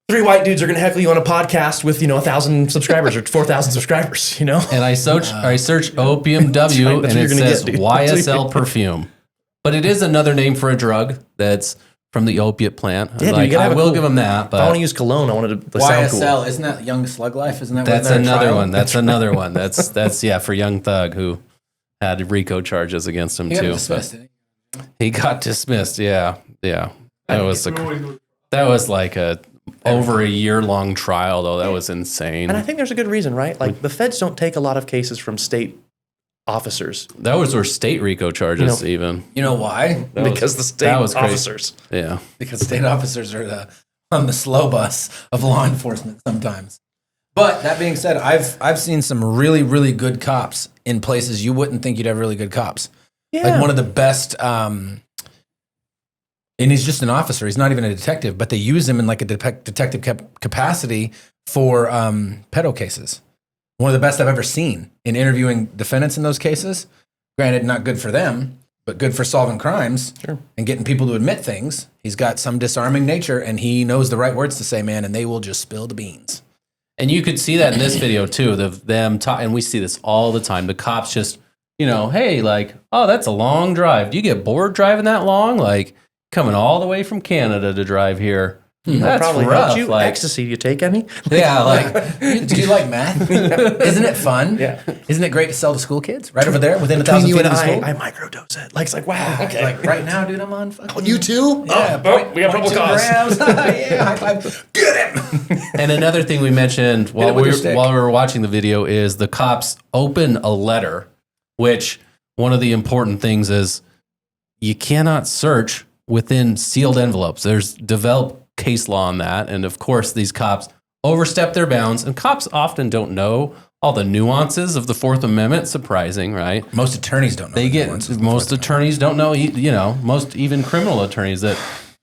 3 white dudes are going to heckle you on a podcast with 1,000 subscribers or 4,000 subscribers. And I search opium W and it says YSL perfume, but it is another name for a drug that's from the opiate plant. Yeah, I will give them that. But if I want to use cologne, I wanted to sound cool. YSL, isn't that Young Slug Life? Isn't that that's another one? That's another one. That's for Young Thug who had RICO charges against him too. He got dismissed. Yeah. That was like over a year-long trial, though. That was insane. And I think there's a good reason, right? Like, the feds don't take a lot of cases from state officers. Those were state RICO charges, even. You know why? Because the state officers. Yeah. Because state officers are on the slow bus of law enforcement sometimes. But that being said, I've seen some really, really good cops in places you wouldn't think you'd have really good cops. Yeah. Like one of the best... and he's just an officer. He's not even a detective, but they use him in like a detective capacity for pedo cases. One of the best I've ever seen in interviewing defendants in those cases. Granted, not good for them, but good for solving crimes and getting people to admit things. He's got some disarming nature, and he knows the right words to say, man, and they will just spill the beans. And you could see that in this video too. And we see this all the time. The cops just, hey, like, oh, that's a long drive. Do you get bored driving that long? Like, coming all the way from Canada to drive here. That's probably rough. You. Like, ecstasy, do you take any? Yeah, like, do you like math? Isn't it fun? Yeah. Isn't it great to sell to school kids? Right over there, within 1,000 feet of the school? I microdose it. Like, it's like, wow. Okay. Like, right now, dude, I'm on fucking... You too? Yeah, we have probable cause. Yeah, high five. Get him! And another thing we mentioned while we were watching the video is the cops open a letter, which one of the important things is you cannot search within sealed envelopes. There's developed case law on that. And of course, these cops overstep their bounds. And cops often don't know all the nuances of the Fourth Amendment. Surprising, right? Most attorneys don't know. Most attorneys don't know, most even criminal attorneys that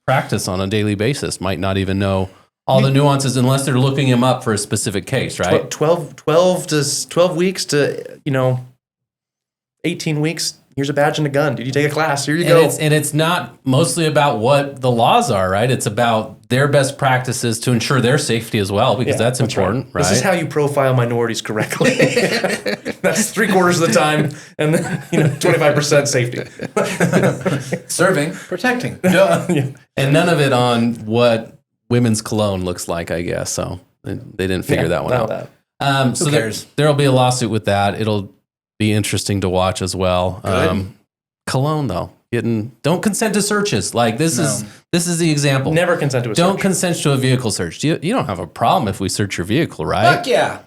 practice on a daily basis might not even know all the nuances unless they're looking them up for a specific case, right? 12 weeks to, 18 weeks. Here's a badge and a gun. Did you take a class? Here you go. And it's not mostly about what the laws are, right? It's about their best practices to ensure their safety as well, because that's important, right? This is how you profile minorities correctly. That's 3/4 of the time, and then 25% safety. Serving, protecting. And none of it on what women's cologne looks like, I guess. So they didn't figure that one out. So there'll be a lawsuit with that. It'll be interesting to watch as well. Cologne, though, don't consent to searches. Like this is the example. Never consent to a search. Don't consent to a vehicle search. You don't have a problem if we search your vehicle, right? Fuck yeah.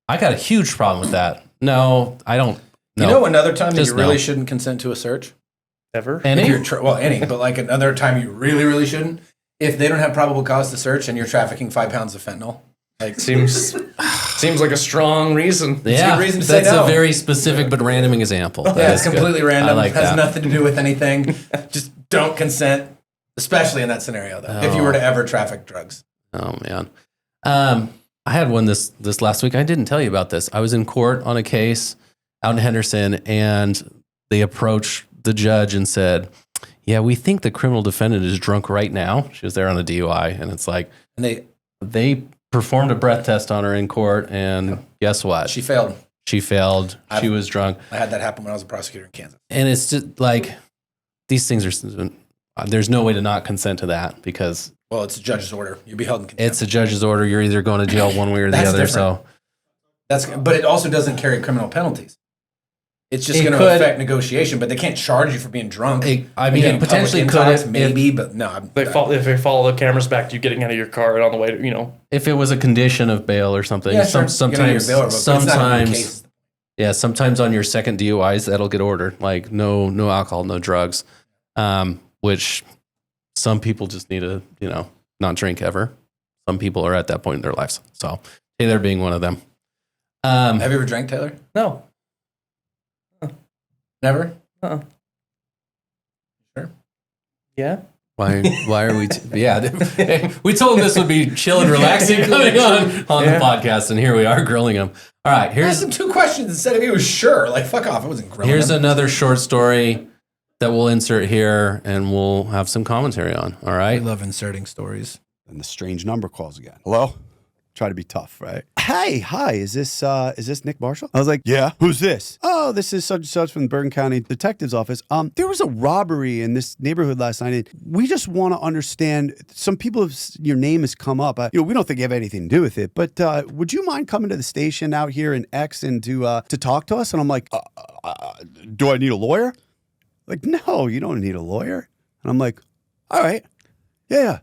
I got a huge problem with that. No, I don't. No. You know another time that you really shouldn't consent to a search? Ever? Any? Any, but like another time you really, really shouldn't. If they don't have probable cause to search and you're trafficking 5 pounds of fentanyl. Like seems like a strong reason. Yeah, a good reason to say that's no. a very specific but random example. Yeah, it's completely random. Like has that. nothing to do with anything. Just don't consent, especially in that scenario, though. If you were to ever traffic drugs. Oh man, I had one this last week. I didn't tell you about this. I was in court on a case out in Henderson, and they approached the judge and said, "Yeah, we think the criminal defendant is drunk right now." She was there on a DUI, and it's like, And they performed a breath test on her in court, and guess what? she failed. She failed. She was drunk. I had that happen when I was a prosecutor in Kansas. And it's just like, these things are, there's no way to not consent to that because. Well, it's a judge's order. You'll be held in contempt. It's a judge's order. You're either going to jail one way or the other. Different. So but it also doesn't carry criminal penalties. It's just It going to could. affect negotiation, but they can't charge you for being drunk. It Again, potentially public could intox, maybe, but no. If they follow the cameras back to you getting out of your car on the way to, if it was a condition of bail or something. Yeah, sure. You get out of your bail, but it's not in one case. Sometimes on your second DUIs that'll get ordered, like no alcohol, no drugs, which some people just need to not drink ever. Some people are at that point in their lives. So Taylor being one of them. Have you ever drank, Taylor? No. Never? Sure. Yeah. Why are we? We told him this would be chill and relaxing coming on the podcast, and here we are grilling him. All right, Here's some 2 questions instead of he was sure. Like, fuck off. I wasn't grilling Here's him. another short story that we'll insert here, and we'll have some commentary on. All right. I love inserting stories. And the strange number calls again. Hello? Try to be tough, right? Hey, hi, is this Nick Marshall? I was like, yeah, who's this? Oh, this is such and such from the Bergen County Detective's Office. There was a robbery in this neighborhood last night. And we just want to understand, some people, your name has come up. We don't think you have anything to do with it, but would you mind coming to the station out here in X and to talk to us? And I'm like, do I need a lawyer? Like, no, you don't need a lawyer. And I'm like, all right, yeah,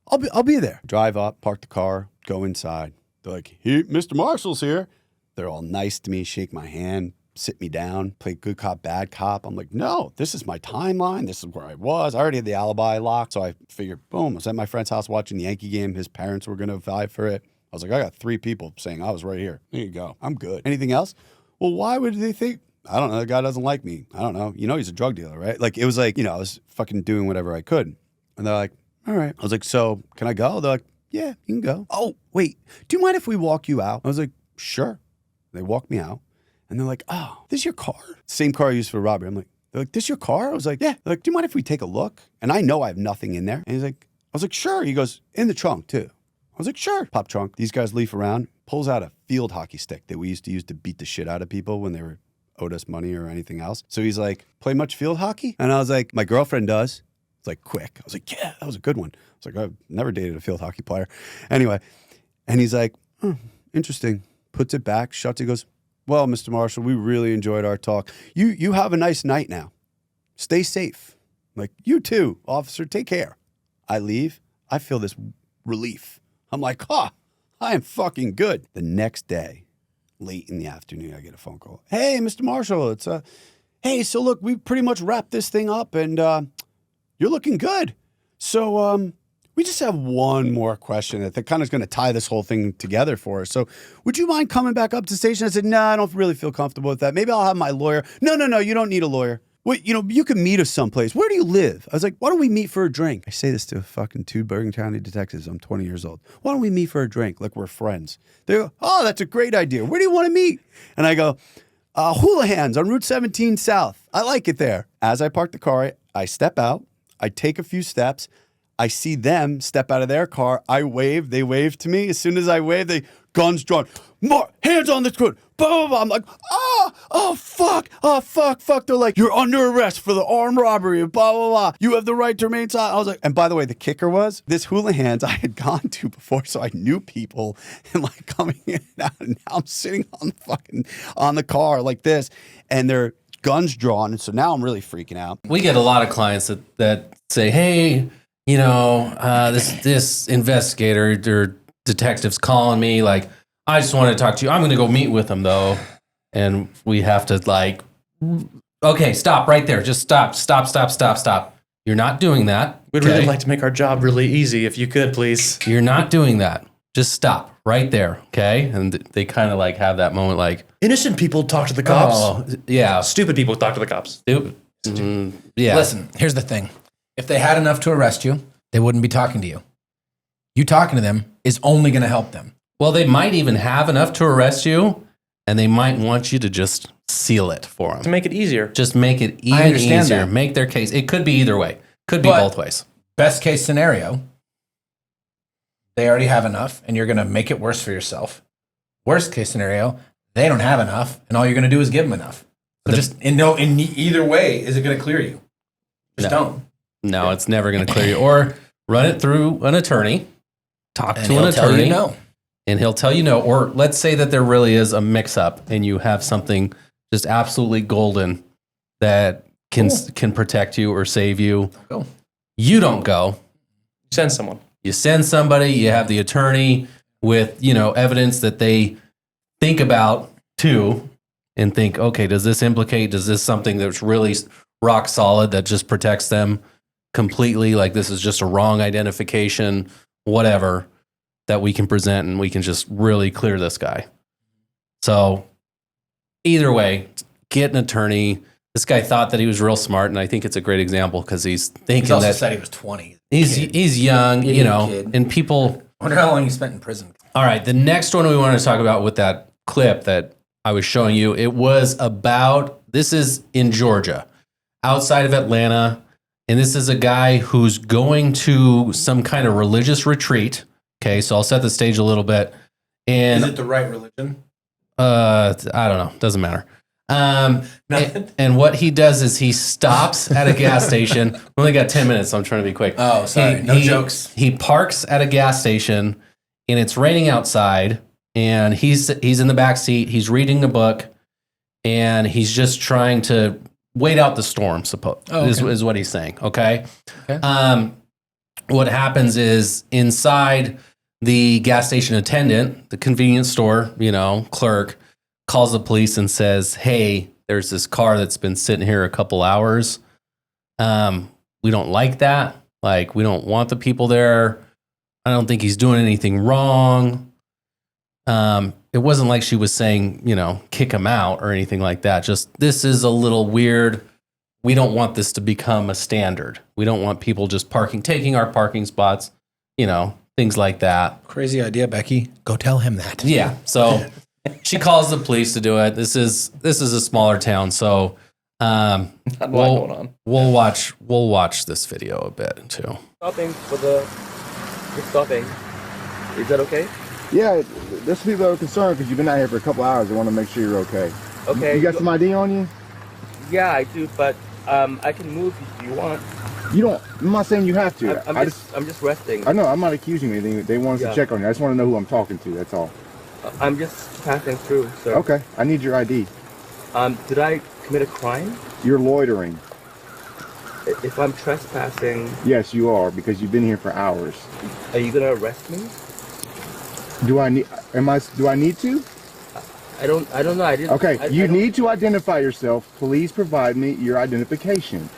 I'll be there. Drive up, park the car, go inside. They're like, Mr. Marshall's here. They're all nice to me, shake my hand, sit me down, play good cop, bad cop. I'm like, no, this is my timeline. This is where I was. I already had the alibi locked. So I figured, boom, I was at my friend's house watching the Yankee game. His parents were going to vie for it. I was like, I got 3 people saying I was right here. There you go. I'm good. Anything else? Well, why would they think? I don't know. The guy doesn't like me. I don't know. He's a drug dealer, right? Like, it was like, I was fucking doing whatever I could. And they're like, all right. I was like, so can I go? They're like, yeah, you can go. Oh, wait, do you mind if we walk you out? I was like, sure. They walked me out. And they're like, oh, this is your car? Same car I used for robbery. I'm like, they're like, this is your car? I was like, yeah. They're like, do you mind if we take a look? And I know I have nothing in there. And he's like, I was like, sure. He goes, in the trunk too. I was like, sure. Pop trunk. These guys leaf around, pulls out a field hockey stick that we used to use to beat the shit out of people when they were owed us money or anything else. So he's like, play much field hockey? And I was like, my girlfriend does. It's like, quick. I was like, yeah, that was a good one. I was like, I've never dated a field hockey player. Anyway, and he's like, interesting. Puts it back, shuts it, goes, well, Mr. Marshall, we really enjoyed our talk. You have a nice night now. Stay safe. I'm like, you too, officer, take care. I leave. I feel this relief. I'm like, I am fucking good. The next day, late in the afternoon, I get a phone call. Hey, Mr. Marshall, it's hey, so look, we pretty much wrapped this thing up and you're looking good. So we just have one more question that kind of is going to tie this whole thing together for us. So would you mind coming back up to the station? I said, no, I don't really feel comfortable with that. Maybe I'll have my lawyer. No, you don't need a lawyer. Wait, you can meet us someplace. Where do you live? I was like, why don't we meet for a drink? I say this to fucking 2 Bergen County detectives. I'm 20 years old. Why don't we meet for a drink like we're friends? They go, oh, that's a great idea. Where do you want to meet? And I go, Houlihan's on Route 17 South. I like it there. As I park the car, I step out. I take a few steps. I see them step out of their car. I wave. They wave to me. As soon as I wave, they guns drawn. More hands on the gun. Blah, blah, blah. I'm like, fuck. They're like, you're under arrest for the armed robbery. Blah, blah, blah. You have the right to remain silent. I was like, and by the way, the kicker was this Houlihan's I had gone to before, so I knew people and like coming in and out. And now I'm sitting on the car like this, and they're guns drawn. And so now I'm really freaking out. We get a lot of clients that say, hey, this investigator or detective's calling me, like, I just want to talk to you. I'm going to go meet with him though. And we have to like, okay, stop right there. Just stop. You're not doing that. We'd really like to make our job really easy if you could, please. You're not doing that. Just stop right there. Okay. And they kind of like have that moment like, innocent people talk to the cops. Oh, yeah. Stupid people talk to the cops. Stupid. Yeah. Listen, here's the thing. If they had enough to arrest you, they wouldn't be talking to you. You talking to them is only going to help them. Well, they might even have enough to arrest you, and they might want you to just seal it for them. To make it easier. Just make it even easier. That. Make their case. It could be either way. Could be both ways. Best case scenario, they already have enough and you're going to make it worse for yourself. Worst case scenario, they don't have enough and all you're going to do is give them enough. So in either way, is it going to clear you? Just don't. No, it's never going to clear you. Or run it through an attorney, talk to an attorney. Tell you no. And he'll tell you no. Or let's say that there really is a mix-up and you have something just absolutely golden that can protect you or save you. Go. You don't go. Send someone. You send somebody. You have the attorney with evidence that they think about too, and think, okay, does this something that's really rock solid that just protects them completely? Like this is just a wrong identification, whatever, that we can present and we can just really clear this guy. So either way, get an attorney. This guy thought that he was real smart, and I think it's a great example because he's thinking also that said he was 20. He's young, kid. And people. I wonder how long he spent in prison. All right, the next one we want to talk about with that clip that I was showing you, it was about, this is in Georgia, outside of Atlanta, and this is a guy who's going to some kind of religious retreat. Okay, so I'll set the stage a little bit. And is it the right religion? I don't know. Doesn't matter. And what he does is he stops at a gas station. We only got 10 minutes, so I'm trying to be quick. Oh, sorry. No jokes. He parks at a gas station, and it's raining outside, and he's in the back seat. He's reading a book, and he's just trying to wait out the storm, is what he's saying, okay? What happens is inside the gas station attendant, the convenience store, clerk, calls the police and says, hey, there's this car that's been sitting here a couple hours. We don't like that. Like, we don't want the people there. I don't think he's doing anything wrong. It wasn't like she was saying, kick him out or anything like that. Just, this is a little weird. We don't want this to become a standard. We don't want people just taking our parking spots, things like that. Crazy idea, Becky. Go tell him that. Yeah. So she calls the police to do it. This is a smaller town, so we'll watch this video a bit too. Stopping you're stopping. Is that okay? Yeah, there's people that are concerned because you've been out here for a couple hours. They want to make sure you're okay. Okay. You got some ID on you? Yeah, I do, but I can move if you want. You don't. I'm not saying you have to. I'm just resting. I know. I'm not accusing you of anything. They want us to check on you. I just want to know who I'm talking to. That's all. I'm just passing through, sir. Okay. I need your ID. Did I commit a crime? You're loitering. If I'm trespassing... Yes, you are, because you've been here for hours. Are you gonna arrest me? Do I need to? I don't know. I didn't... Okay, you need to identify yourself. Please provide me your identification.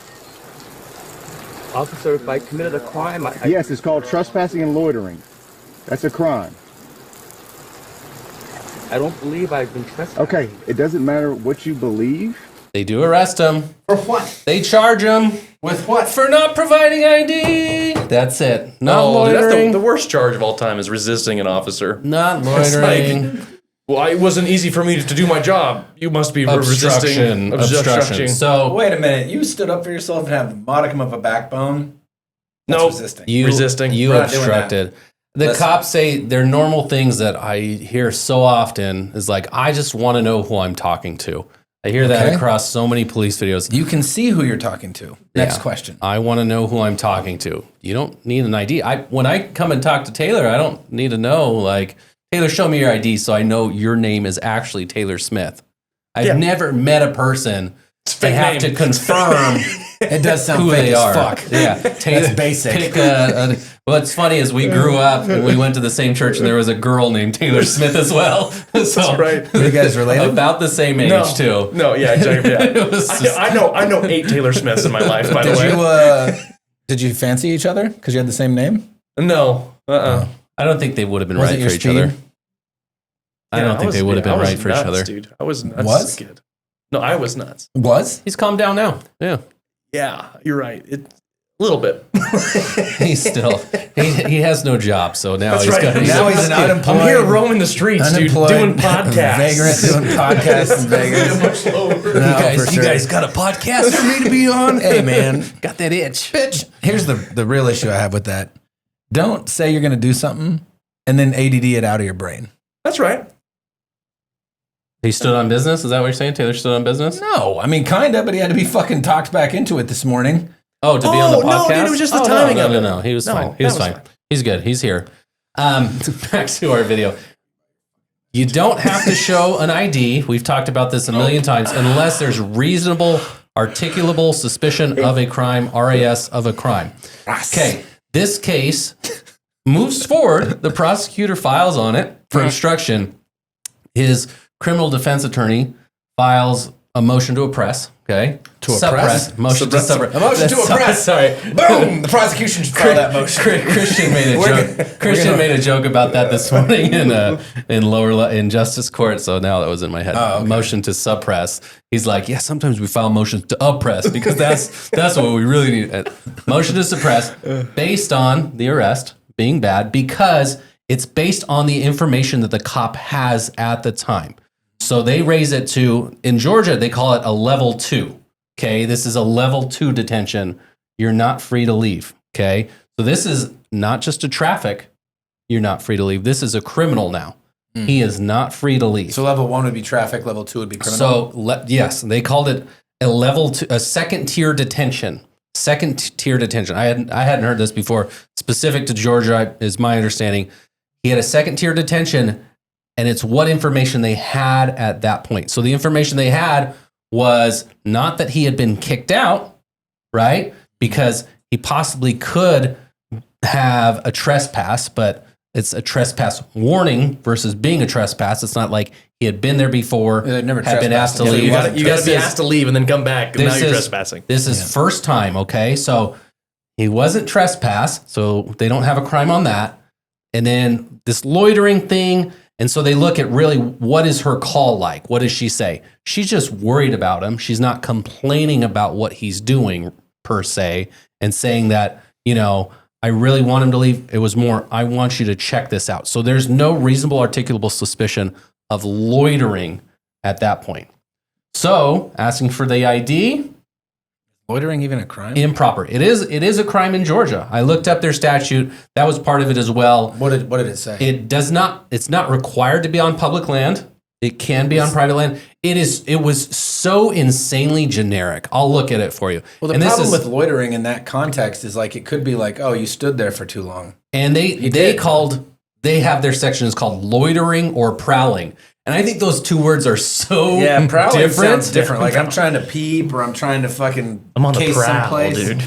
Officer, if I committed a crime... Yes, it's called trespassing and loitering. That's a crime. I don't believe I've been trespassing. Okay, it doesn't matter what you believe. They do arrest him. For what? They charge him. With what? For not providing ID. That's it. Not loitering. That's the worst charge of all time is resisting an officer. Not loitering. Well, it wasn't easy for me to do my job. You must be resisting. Obstruction. So wait a minute. You stood up for yourself and have the modicum of a backbone? That's resisting. You obstructed. The cops say they're normal things that I hear so often is like, I just want to know who I'm talking to. I hear that across so many police videos. You can see who you're talking to. Next question. I want to know who I'm talking to. You don't need an ID. When I come and talk to Taylor, I don't need to know, like, Taylor, show me your ID so I know your name is actually Taylor Smith. I've never met a person to have to confirm it does sound who fake they as are. Fuck. Yeah, It's basic. What's funny is we grew up and we went to the same church and there was a girl named Taylor Smith as well. So That's right. Were you guys related? About the same age too. No, yeah, exactly. Yeah. I know 8 Taylor Smiths in my life. By the way, did you fancy each other because you had the same name? No. I don't think they would have been right for each other. I don't think they would have been right for each other. Dude, I was nuts as a kid. No, I was nuts. Was? He's calmed down now. Yeah. Yeah, you're right. A little bit. He's still he has no job, so now That's he's right. got. Now he's an unemployed. I'm here roaming the streets, dude, doing podcasts. Vagrant doing podcasts in Vegas. Much lower. You guys got a podcast for me to be on? Hey man, got that itch, bitch. Here's the real issue I have with that. don't say you're going to do something and then ADD it out of your brain. That's right. He stood on business? Is that what you're saying? Taylor stood on business? No, I mean, kind of, but he had to be fucking talked back into it this morning. Oh, to be on the podcast? No, dude, it was just the timing of it. No. He was fine. He was fine. He's good. He's here. Back to our video. You don't have to show an ID. We've talked about this a million times unless there's reasonable, articulable suspicion of a crime, RAS of a crime. Okay, this case moves forward. The prosecutor files on it for obstruction. His criminal defense attorney files a motion to oppress. Okay, to suppress. Motion to suppress. A motion to oppress. Sorry. Boom. The prosecution should file that motion. Christian made a joke. Christian made a joke about that this morning in justice court. So now that was in my head. Oh, okay. Motion to suppress. He's like, yeah. Sometimes we file motions to oppress because that's what we really need. Motion to suppress based on the arrest being bad because it's based on the information that the cop has at the time. So they raise it to, in Georgia, they call it a level 2. Okay, this is a level 2 detention. You're not free to leave. Okay, so this is not just a traffic. You're not free to leave. This is a criminal now. He is not free to leave. So level 1 would be traffic. Level 2 would be criminal. So yes, they called it a level 2, a second tier detention. Second tier detention. I hadn't heard this before. Specific to Georgia is my understanding. He had a second tier detention. And it's what information they had at that point. So the information they had was not that he had been kicked out, right? Because he possibly could have a trespass, but it's a trespass warning versus being a trespass. It's not like he had been there before, had been asked to leave. You got to be asked to leave and then come back, and now you're trespassing. This is first time, okay? So he wasn't trespass, so they don't have a crime on that. And then this loitering thing. And so they look at really what is her call like? What does she say? She's just worried about him. She's not complaining about what he's doing per se and saying that, I really want him to leave. It was more, I want you to check this out. So there's no reasonable articulable suspicion of loitering at that point. So asking for the ID. Loitering even a crime? Improper. It is a crime in Georgia. I looked up their statute. That was part of it as well. What did it say? It's not required to be on public land. It can be on private land. It was so insanely generic. I'll look at it for you. Well, the problem with loitering in that context is like it could be like, oh, you stood there for too long. And they have their section is called loitering or prowling. And I think those two words are so prowling sounds different. Like I'm trying to peep or I'm trying to fucking I'm on the prowl, someplace. Dude.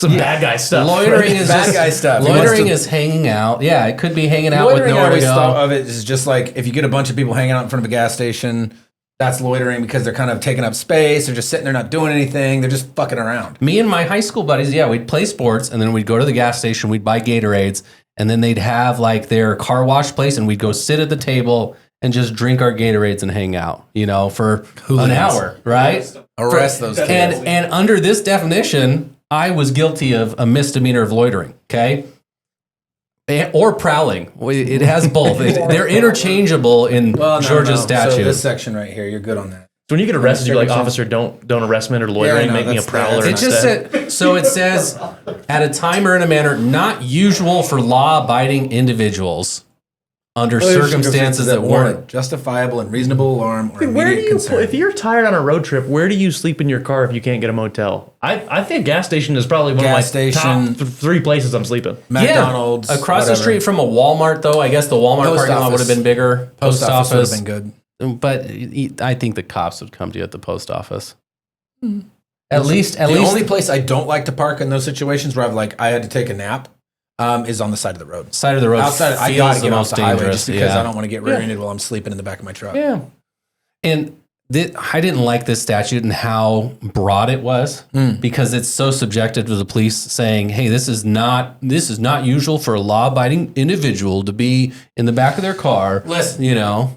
Some bad guy stuff. Loitering is bad guy stuff. Loitering is hanging out. Yeah, it could be hanging out with nowhere to go. Thought of it is just like if you get a bunch of people hanging out in front of a gas station, that's loitering because they're kind of taking up space. They're just sitting there not doing anything. They're just fucking around. Me and my high school buddies, we'd play sports and then we'd go to the gas station. We'd buy Gatorades and then they'd have like their car wash place and we'd go sit at the table and just drink our Gatorades and hang out, for an hour, right? Arrest those kids. And under this definition, I was guilty of a misdemeanor of loitering, okay? Or prowling. It has both. They're interchangeable in Georgia's statute. So this section right here, you're good on that. So when you get arrested, you're like, officer, don't arrest me or loitering, make me a prowler instead. So it says, at a time or in a manner not usual for law-abiding individuals. Under circumstances that warrant justifiable and reasonable alarm or immediate concern. If you're tired on a road trip, where do you sleep in your car if you can't get a motel? I think gas station is probably one of my top 3 places I'm sleeping. McDonald's. Across the street from a Walmart, though, I guess the Walmart parking lot would have been bigger. Post office would have been good. But I think the cops would come to you at the post office. At least the only place I don't like to park in those situations where I had to take a nap. Is on the side of the road. Side of the road. Outside, I gotta get off the highway just because I don't want to get rear-ended while I'm sleeping in the back of my truck. Yeah, and I didn't like this statute and how broad it was because it's so subjective to the police saying, "Hey, this is not usual for a law-abiding individual to be in the back of their car." Listen,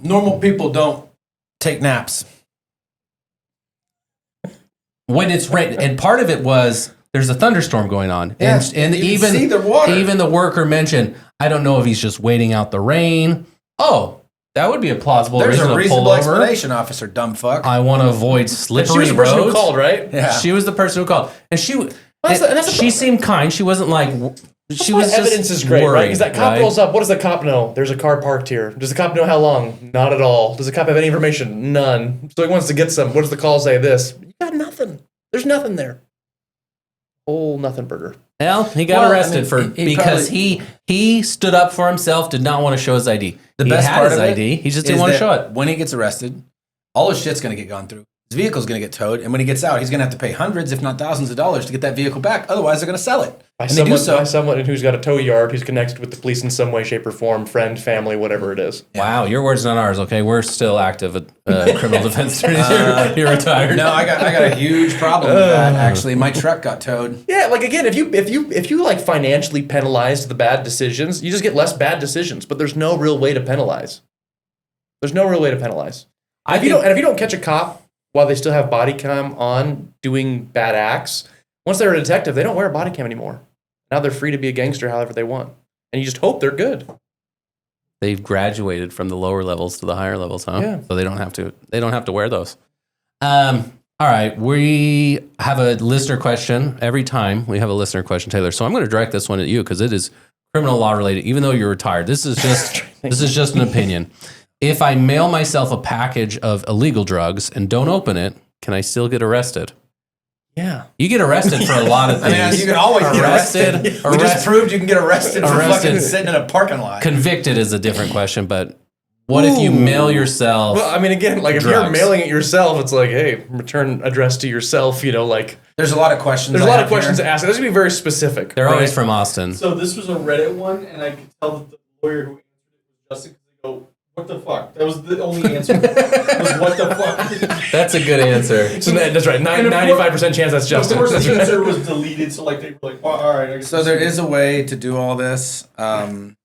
normal people don't take naps when it's rain, and part of it was. There's a thunderstorm going on. Yeah, and even the worker mentioned, I don't know if he's just waiting out the rain. Oh, that would be a plausible reason to pull over. There's a reasonable explanation, officer, dumb fuck. I want to avoid slippery roads. She was the person who called, right? Yeah. She was the person who called. And she seemed kind. She wasn't like, She was evidence just is great, worried, right? Because that cop right? rolls up. What does the cop know? There's a car parked here. Does the cop know how long? Not at all. Does the cop have any information? None. So he wants to get some. What does the call say? This. You got nothing. There's nothing there. Whole nothing burger. Well, he got arrested because he stood up for himself, did not want to show his ID. The best part his of ID, he just didn't want to show it. When he gets arrested, all his shit's going to get gone through. His vehicle's going to get towed, and when he gets out, he's going to have to pay hundreds, if not thousands of dollars to get that vehicle back. Otherwise, they're going to sell it. By someone who's got a tow yard, who's connected with the police in some way, shape, or form, friend, family, whatever it is. Wow, your words, not ours. Okay, we're still active at criminal defense attorneys. You're retired. No, I got a huge problem with that. Actually, my truck got towed. Yeah, like again, if you like financially penalize the bad decisions, you just get less bad decisions. But there's no real way to penalize. There's no real way to penalize. If you don't catch a cop while they still have body cam on doing bad acts, once they're a detective, they don't wear a body cam anymore. Now they're free to be a gangster however they want. And you just hope they're good. They've graduated from the lower levels to the higher levels, huh? Yeah. So they don't have to wear those. All right, we have a listener question. Every time we have a listener question, Taylor. So I'm going to direct this one at you because it is criminal law related, even though you're retired. This is just an opinion. If I mail myself a package of illegal drugs and don't open it, can I still get arrested? Yeah. You get arrested for a lot of things. I mean, you can always get arrested. We just proved you can get arrested for fucking sitting in a parking lot. Convicted is a different question, but what if you mail yourself? Well, I mean, again, like if you're mailing it yourself, it's like, hey, return address to yourself, like. There's a lot of questions. There's a lot of questions to ask. This would be very specific. They're always from Austin. So this was a Reddit one, and I could tell that the lawyer who answered it was Justin, because they go, what the fuck? That was the only answer. Was what the fuck? That's a good answer. So that's right. 95% chance that's Justin. Of course, the answer was deleted, so like they were like, well, all right. So there is a way to do all this. You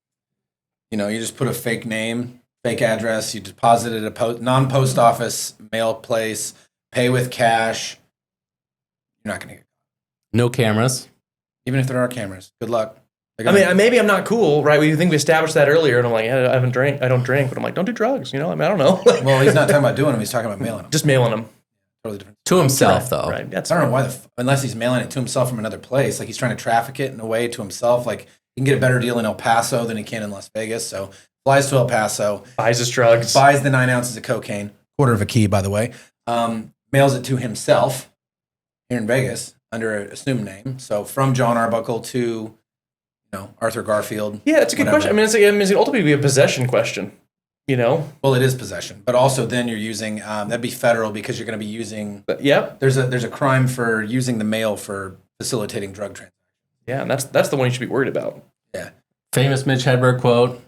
just put a fake name, fake address. You deposit it at a non-post office mail place. Pay with cash. You're not going to get no cameras. Even if there are cameras. Good luck. I mean, maybe I'm not cool, right? We think we established that earlier, and I'm like, I don't drink, but I'm like, don't do drugs, I mean, I don't know. Well, he's not talking about doing them; he's talking about mailing them. Just mailing them. Totally different. To himself, though. Right. I don't know why unless he's mailing it to himself from another place, like he's trying to traffic it in a way to himself. Like he can get a better deal in El Paso than he can in Las Vegas. So flies to El Paso, buys his drugs, buys the 9 ounces of cocaine, quarter of a key, by the way. Mails it to himself here in Vegas under an assumed name. So from John Arbuckle to Arthur Garfield. Yeah, that's a good question. I mean, it's ultimately be a possession question, Well, it is possession, but also then you're using that'd be federal because you're going to be using. Yep. There's a crime for using the mail for facilitating drug transactions. Yeah, and that's the one you should be worried about. Yeah. Famous Mitch Hedberg quote: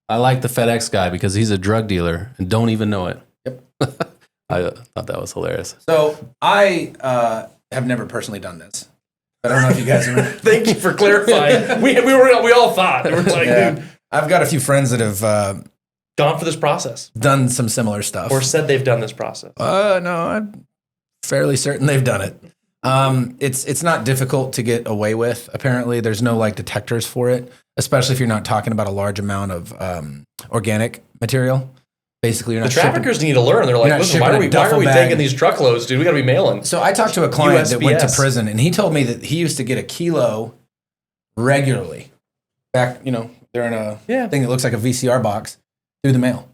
"I like the FedEx guy because he's a drug dealer and don't even know it." Yep. I thought that was hilarious. So I have never personally done this. I don't know if you guys remember. Thank you for clarifying. we all thought. We were like, dude. I've got a few friends that have gone for this process. Done some similar stuff. Or said they've done this process. No, I'm fairly certain they've done it. It's not difficult to get away with, apparently. There's no detectors for it, especially if you're not talking about a large amount of organic material. Basically, you're not the traffickers need to learn. They're like, listen, why are we taking these truckloads, dude? We got to be mailing. So I talked to a client that went to prison, and he told me that he used to get a kilo regularly. Back, they're in a thing that looks like a VCR box through the mail.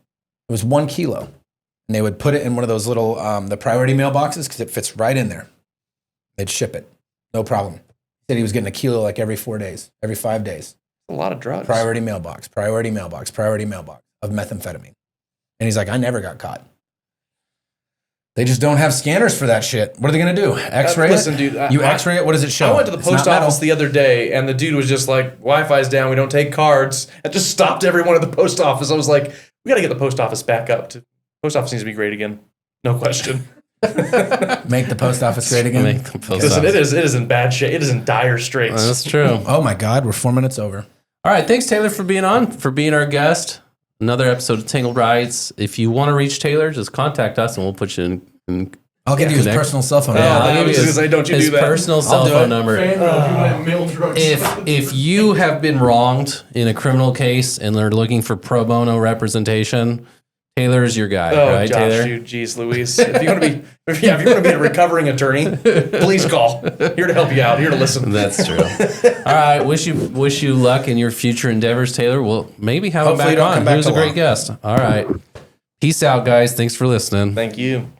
It was 1 kilo, and they would put it in one of those little the priority mail boxes because it fits right in there. They'd ship it, no problem. He said he was getting a kilo every 4 days, every 5 days. A lot of drugs. Priority mailbox of methamphetamine. And he's like, I never got caught. They just don't have scanners for that shit. What are they going to do? X-ray Listen, it? dude. You X-ray it? What does it show? I went to the post office the other day, and the dude was just like, Wi-Fi's down. We don't take cards. And just stopped everyone at the post office. I was like, we got to get the post office back up. Post office needs to be great again. No question. Make the post office great again? Make the post Listen, office. it is in bad shape. It is in dire straits. That's true. Oh, my God. We're 4 minutes over. All right. Thanks, Taylor, for being on, for being our guest. Another episode of Tangled Rights. If you want to reach Taylor, just contact us and we'll put you in I'll give you his personal cell phone number. I was going to say, don't you do that. His personal cell phone number. If you have been wronged in a criminal case and they're looking for pro bono representation, Taylor's your guy, Oh, right, Josh, Taylor? dude, geez, Louise. If you want to be a recovering attorney, please call. Here to help you out. Here to listen. That's true. All right, wish you luck in your future endeavors, Taylor. We'll maybe have Hopefully him you back don't on. come back He was to a great law. guest. All right, peace out, guys. Thanks for listening. Thank you.